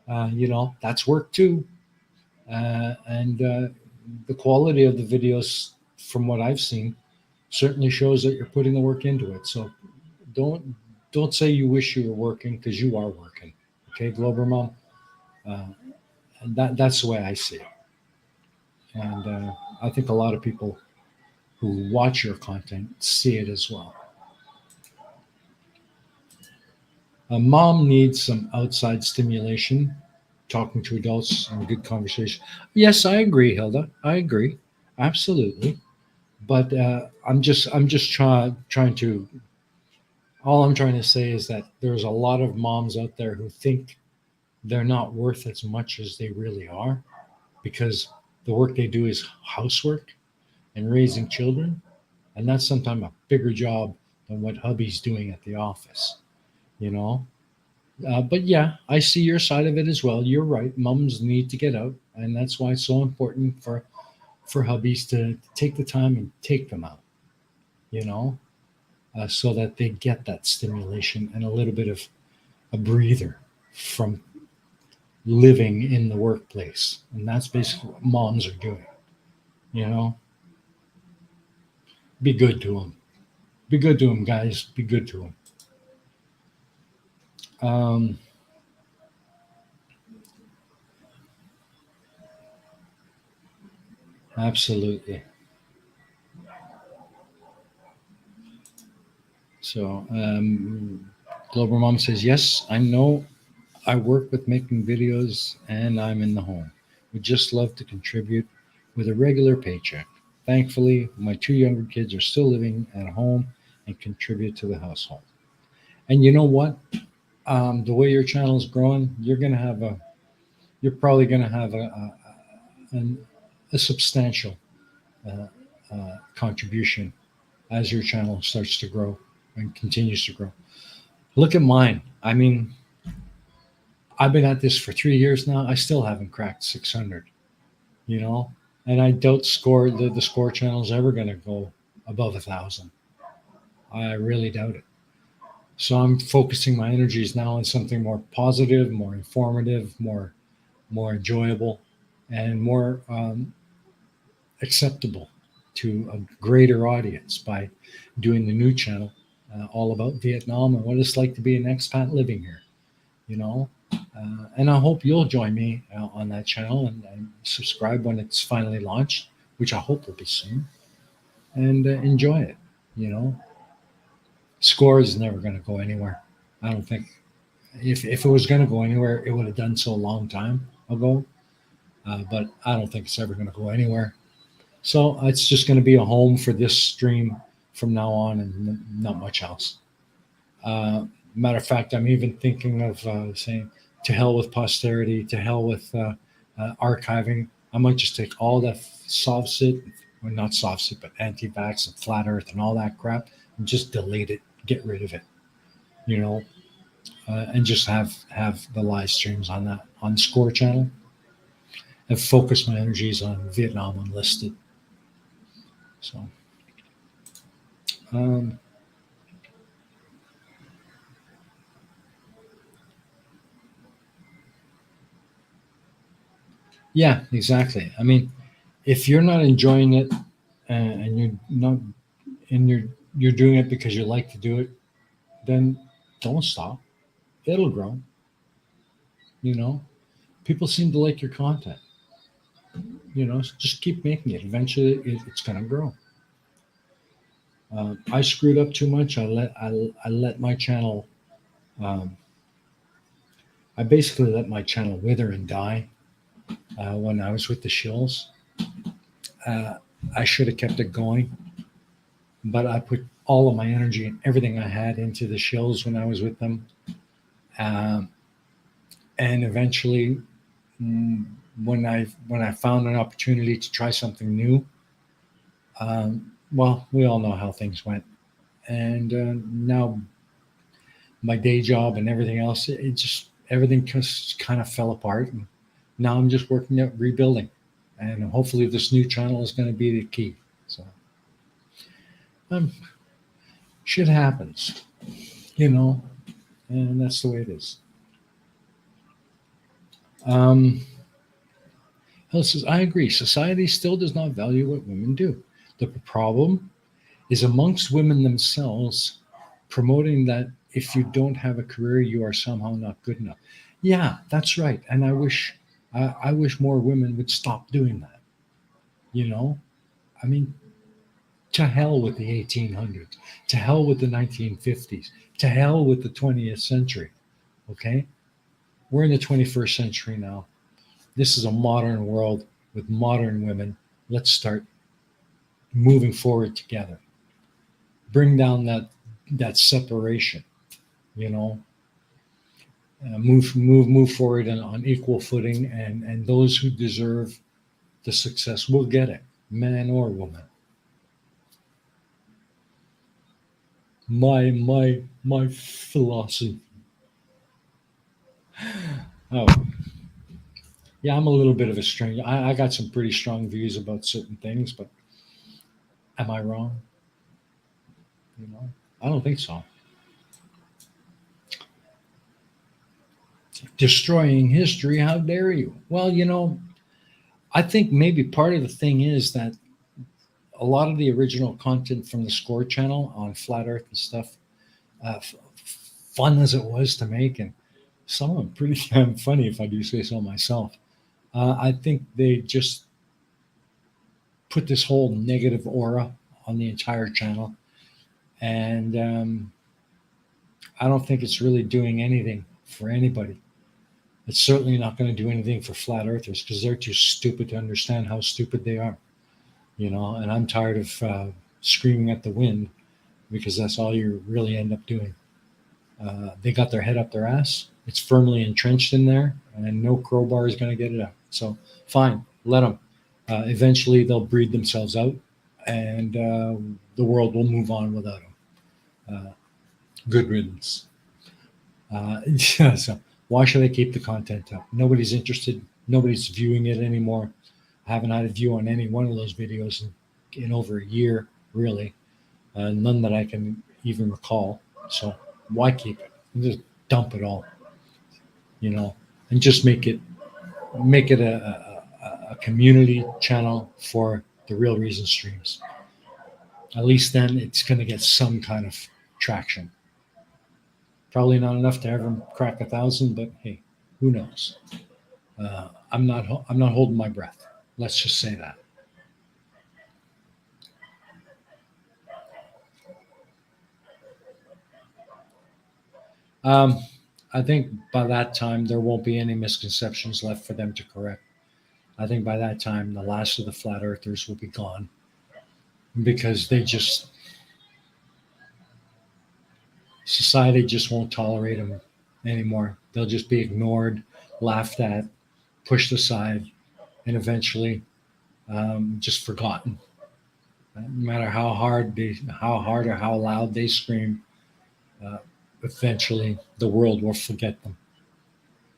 That's work too. And the quality of the videos, from what I've seen, certainly shows that you're putting the work into it. So don't don't say you wish you were working, because you are working. Okay, Glober Mom. Uh, and that's the way I see it. And I think a lot of people who watch your content see it as well. A mom needs some outside stimulation, talking to adults and good conversation. Yes, I agree, Hilda. I agree, absolutely. But I'm just trying to. All I'm trying to say is that there's a lot of moms out there who think they're not worth as much as they really are, because the work they do is housework and raising children, and that's sometimes a bigger job than what hubby's doing at the office. You know, but yeah, I see your side of it as well. You're right. Mums need to get out, and that's why it's so important for hubbies to take the time and take them out. You know, so that they get that stimulation and a little bit of a breather from living in the workplace, and that's basically what moms are doing. You know, be good to them. Be good to them, guys. Be good to them. Um, Absolutely. So, Global Mom says, yes, I know. I work with making videos and I'm in the home. Would just love to contribute with a regular paycheck. Thankfully, my two younger kids are still living at home and contribute to the household. And you know what? The way your channel is growing, you're probably going to have an, a substantial uh, contribution as your channel starts to grow and continues to grow. Look at mine. I mean, I've been at this for 3 years now. I still haven't cracked 600. You know, and I doubt the score channel is ever going to go above 1,000. I really doubt it. So I'm focusing my energies now on something more positive, more informative, more enjoyable, and more acceptable to a greater audience by doing the new channel all about Vietnam and what it's like to be an expat living here. You know, and I hope you'll join me on that channel and subscribe when it's finally launched, which I hope will be soon, and enjoy it. You know, Score is never going to go anywhere. I don't think. If it was going to go anywhere, it would have done so a long time ago. But I don't think it's ever going to go anywhere. So it's just going to be a home for this stream from now on, and not much else. Matter of fact, I'm even thinking of saying, to hell with posterity, to hell with archiving. I might just take all that soft sit, or not soft sit, but anti-vax and flat earth and all that crap, and just delete it, get rid of it, you know, and just have the live streams on that on the Score channel, and focus my energies on Vietnam Unlisted. So, um, yeah, exactly. I mean, if you're not enjoying it and you're not and you're doing it because you like to do it, then don't stop. It'll grow. You know, people seem to like your content. You know, so just keep making it. Eventually, it's going to grow. I screwed up too much. I let my channel. Um, I basically let my channel wither and die when I was with the shills. Uh, I should have kept it going, but I put all of my energy and everything I had into the shills when I was with them. Um, and eventually, mm, when I found an opportunity to try something new, well, we all know how things went, and now my day job and everything else, it just everything just kind of fell apart, and now I'm just working at rebuilding, and hopefully this new channel is going to be the key. So um, shit happens, you know, and that's the way it is. Um, Hell says, I agree. Society still does not value what women do. The problem is amongst women themselves, promoting that if you don't have a career, you are somehow not good enough. Yeah, that's right. And I wish more women would stop doing that. You know, I mean, to hell with the 1800s, to hell with the 1950s, to hell with the 20th century. Okay, we're in the 21st century now. This is a modern world with modern women. Let's start moving forward together. Bring down that separation. You know, move forward on equal footing, and those who deserve the success will get it, man or woman. My philosophy. Oh yeah, I'm a little bit of a stranger. I got some pretty strong views about certain things, but am I wrong? You know, I don't think so. Destroying history, how dare you? Well, I think maybe part of the thing is that a lot of the original content from the Score channel on Flat Earth and stuff, fun as it was to make, and some of them pretty damn funny if I do say so myself. I think they just put this whole negative aura on the entire channel, and I don't think it's really doing anything for anybody. It's certainly not going to do anything for flat earthers because they're too stupid to understand how stupid they are. And I'm tired of screaming at the wind because that's all you really end up doing. They got their head up their ass. It's firmly entrenched in there, and no crowbar is going to get it out. So fine, let them. Eventually, they'll breed themselves out, and the world will move on without them. Good riddance. Yeah, so why should I keep the content up? Nobody's interested. Nobody's viewing it anymore. I haven't had a view on any one of those videos in over a year, really. None that I can even recall. So why keep it? Just dump it all, and just make it a community channel for the Real Reason streams. At least then it's going to get some kind of traction. Probably not enough to ever crack 1,000, but hey, who knows? I'm not holding my breath. Let's just say that. Um, I think by that time there won't be any misconceptions left for them to correct. I think by that time the last of the flat earthers will be gone because society just won't tolerate them anymore. They'll just be ignored, laughed at, pushed aside, and eventually just forgotten. No matter how hard or how loud they scream, uh, eventually the world will forget them.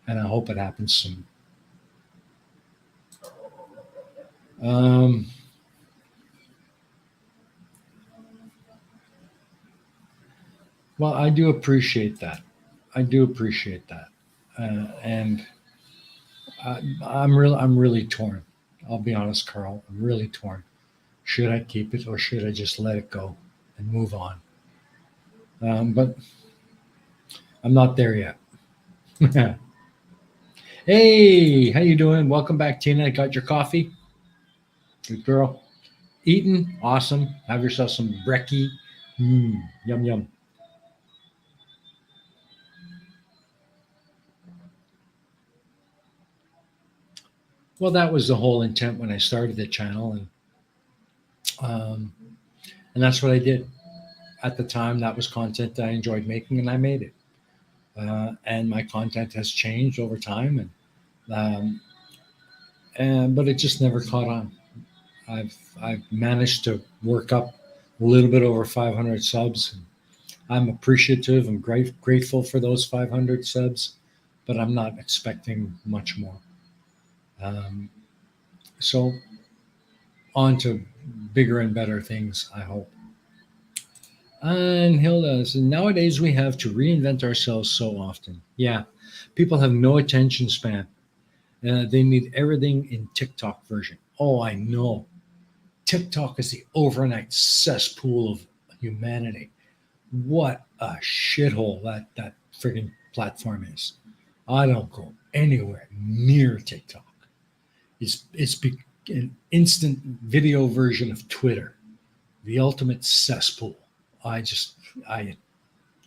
And I hope it happens soon. Um, well, I do appreciate that. I do appreciate that, and I'm really torn. I'll be honest, Carl. I'm really torn. Should I keep it or should I just let it go and move on? But I'm not there yet. Hey, how you doing? Welcome back, Tina. Got your coffee? Good girl. Eating? Awesome. Have yourself some brekkie. Yum yum. Well, that was the whole intent when I started the channel, um, and that's what I did at the time. That was content that I enjoyed making, and I made it. And my content has changed over time, and um, and but it just never caught on. I've managed to work up a little bit over 500 subs. I'm appreciative and grateful for those 500 subs, but I'm not expecting much more. Um, so on to bigger and better things, I hope. And Hilda says, nowadays we have to reinvent ourselves so often. Yeah, people have no attention span. They need everything in TikTok version. Oh, I know. TikTok is the overnight cesspool of humanity. What a shithole that friggin' platform is. I don't go anywhere near TikTok. It's an instant video version of Twitter, the ultimate cesspool. I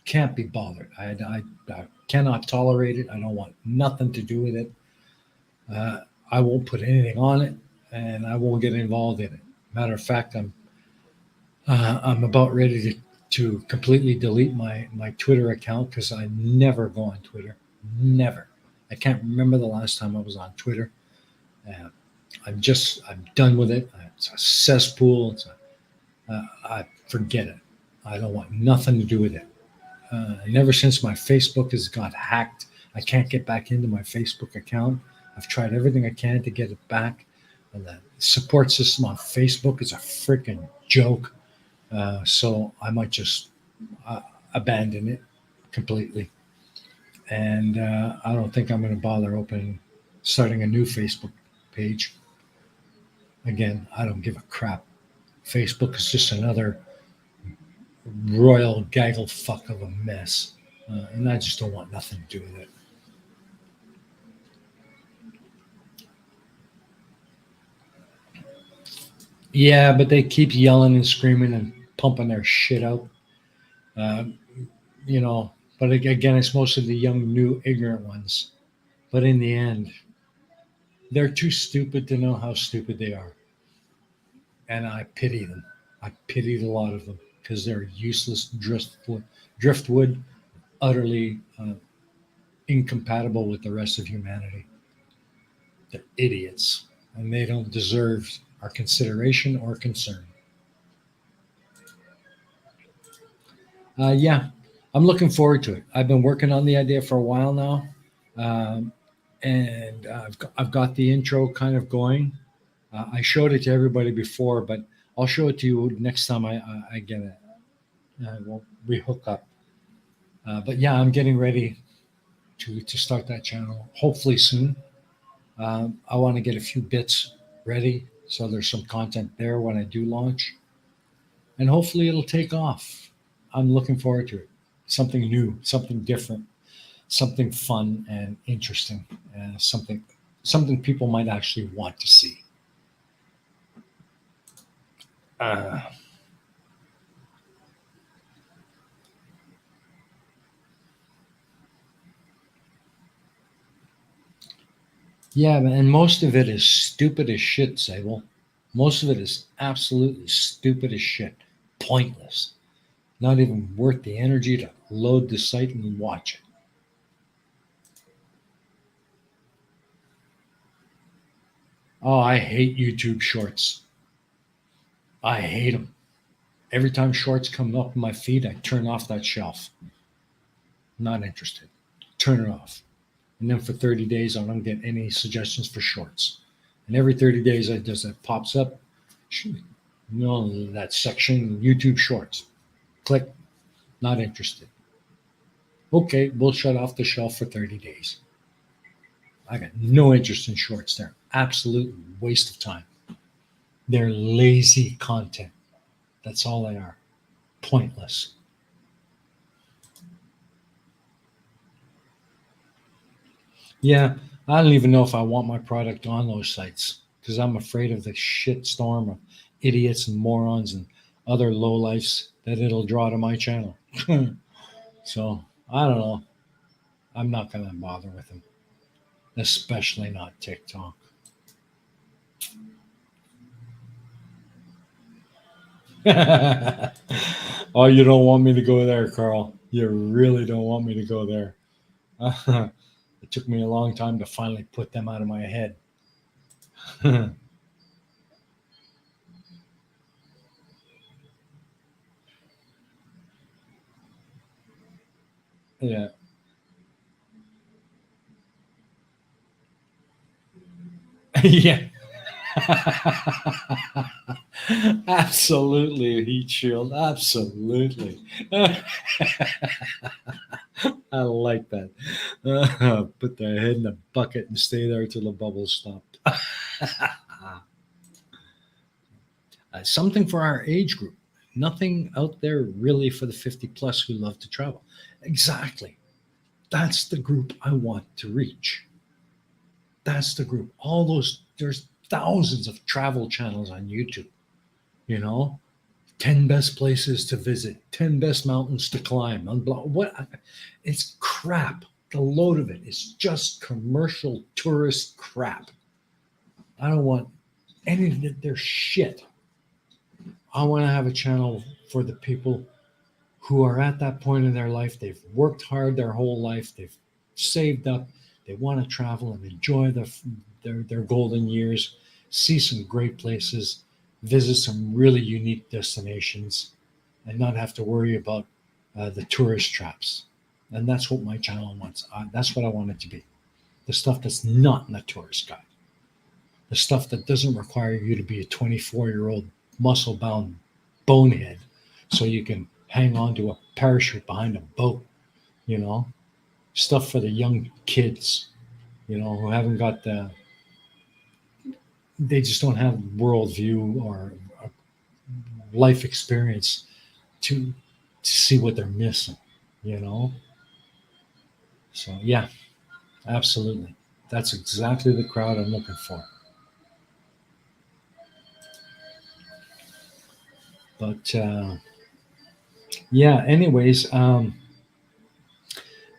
can't be bothered. I cannot tolerate it. I don't want nothing to do with it. Uh, I won't put anything on it, and I won't get involved in it. Matter of fact, I'm about ready to completely delete my Twitter account because I never go on Twitter. Never. I can't remember the last time I was on Twitter. Uh, I'm done with it. It's a cesspool. I forget it. I don't want nothing to do with it. And ever since my Facebook has got hacked, I can't get back into my Facebook account. I've tried everything I can to get it back. And the support system on Facebook is a freaking joke. So I might just abandon it completely. And I don't think I'm going to bother starting a new Facebook page. Again, I don't give a crap. Facebook is just another royal gaggle fuck of a mess. And I just don't want nothing to do with it. Yeah, but they keep yelling and screaming and pumping their shit out. Uh, you know, but again, it's most of the young, new, ignorant ones. But in the end, they're too stupid to know how stupid they are. And I pity them. I pity a lot of them because they're useless driftwood, utterly incompatible with the rest of humanity. They're idiots, and they don't deserve our consideration or concern. Yeah, I'm looking forward to it. I've been working on the idea for a while now, um, and I've got the intro kind of going. I showed it to everybody before, but I'll show it to you next time I get it. We hook up. But yeah, I'm getting ready to start that channel. Hopefully soon. I want to get a few bits ready so there's some content there when I do launch, and hopefully it'll take off. I'm looking forward to it. Something new, something different, something fun and interesting, and something people might actually want to see. Uh, yeah, and most of it is stupid as shit, Sable. Most of it is absolutely stupid as shit. Pointless. Not even worth the energy to load the site and watch it. Oh, I hate YouTube shorts. I hate them. Every time shorts come up in my feed, I turn off that shelf. Not interested. Turn it off. And then for 30 days, I don't get any suggestions for shorts. And every 30 days, that pops up. That section, YouTube shorts. Click. Not interested. Okay, we'll shut off the shelf for 30 days. I got no interest in shorts. They're absolute waste of time. They're lazy content. That's all they are. Pointless. Yeah, I don't even know if I want my product on those sites because I'm afraid of the shit storm of idiots and morons and other lowlifes that it'll draw to my channel. So I don't know. I'm not going to bother with them, especially not TikTok. Oh, you don't want me to go there, Carl. You really don't want me to go there. It took me a long time to finally put them out of my head. Yeah. Yeah. Absolutely, a heat shield. Absolutely. I like that. Put their head in a bucket and stay there till the bubbles stop. Something for our age group. Nothing out there really for the 50 plus who love to travel. Exactly. That's the group I want to reach. That's the group. All those, there's thousands of travel channels on YouTube, you know, 10 best places to visit, 10 best mountains to climb. What? It's crap. The load of it is just commercial tourist crap. I don't want any of their shit. I want to have a channel for the people who are at that point in their life. They've worked hard their whole life. They've saved up. They want to travel and enjoy their golden years, see some great places, visit some really unique destinations, and not have to worry about the tourist traps. And that's what my channel wants. That's what I want it to be. The stuff that's not in the tourist guide. The stuff that doesn't require you to be a 24-year-old muscle bound bonehead so you can hang on to a parachute behind a boat, you know, stuff for the young kids, who haven't got they just don't have worldview or life experience to see what they're missing, you know. So yeah, absolutely, that's exactly the crowd I'm looking for. But yeah, anyways,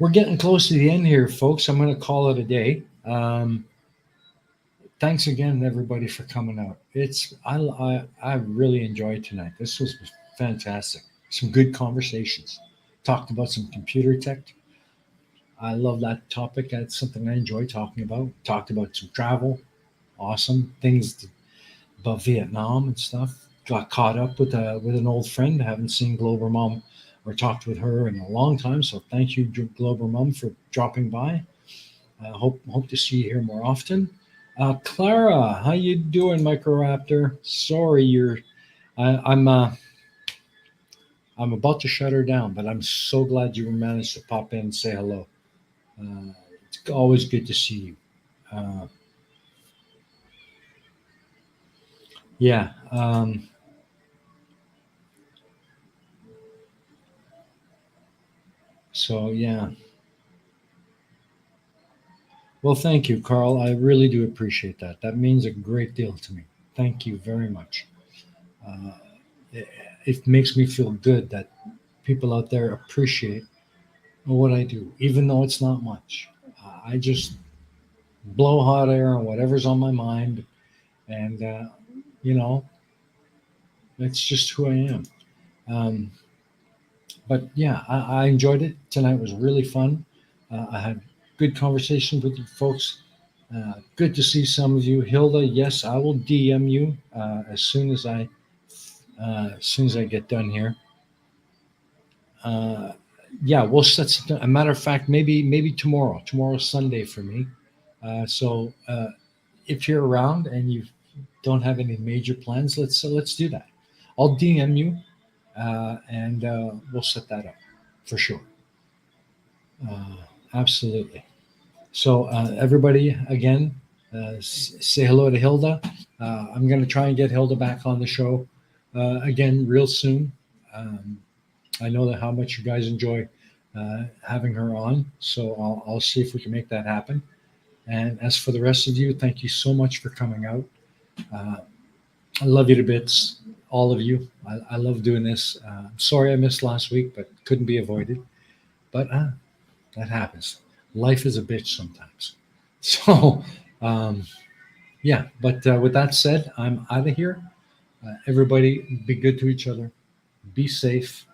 we're getting close to the end here, folks. I'm going to call it a day. Thanks again, everybody, for coming out. I really enjoyed tonight. This was fantastic. Some good conversations. Talked about some computer tech. I love that topic. That's something I enjoy talking about. Talked about some travel, awesome things about Vietnam and stuff. Got caught up with an old friend. Haven't seen Glober Mom or talked with her in a long time. So thank you, Glober Mom, for dropping by. Hope to see you here more often. Clara, how you doing, Microraptor? Sorry, I'm about to shut her down, but I'm so glad you managed to pop in and say hello. It's always good to see you. Uh, yeah. So yeah. Well, thank you, Carl. I really do appreciate that. That means a great deal to me. Thank you very much. Uh, it, it makes me feel good that people out there appreciate what I do, even though it's not much. I just blow hot air on whatever's on my mind, and you know, that's just who I am. Um, but yeah, I enjoyed it tonight. Was really fun. I had good conversations with you folks. Good to see some of you, Hilda. Yes, I will DM you as soon as I get done here. Uh, yeah, we'll set some, a matter of fact, maybe tomorrow. Tomorrow's Sunday for me. So if you're around and you don't have any major plans, let's do that. I'll DM you and we'll set that up for sure. Uh, Absolutely. So everybody, again, say hello to Hilda. I'm going to try and get Hilda back on the show again real soon. Um, I know that how much you guys enjoy having her on, so I'll see if we can make that happen. And as for the rest of you, thank you so much for coming out. Uh, I love you to bits, all of you. I love doing this. I'm sorry I missed last week, but couldn't be avoided. But that happens. Life is a bitch sometimes. So, um, yeah, but with that said, I'm out of here. Everybody, be good to each other, be safe,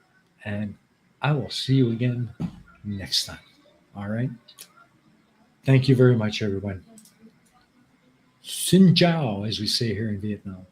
and I will see you again next time. All right. Thank you very much, everyone. Xin Jiao, as we say here in Vietnam.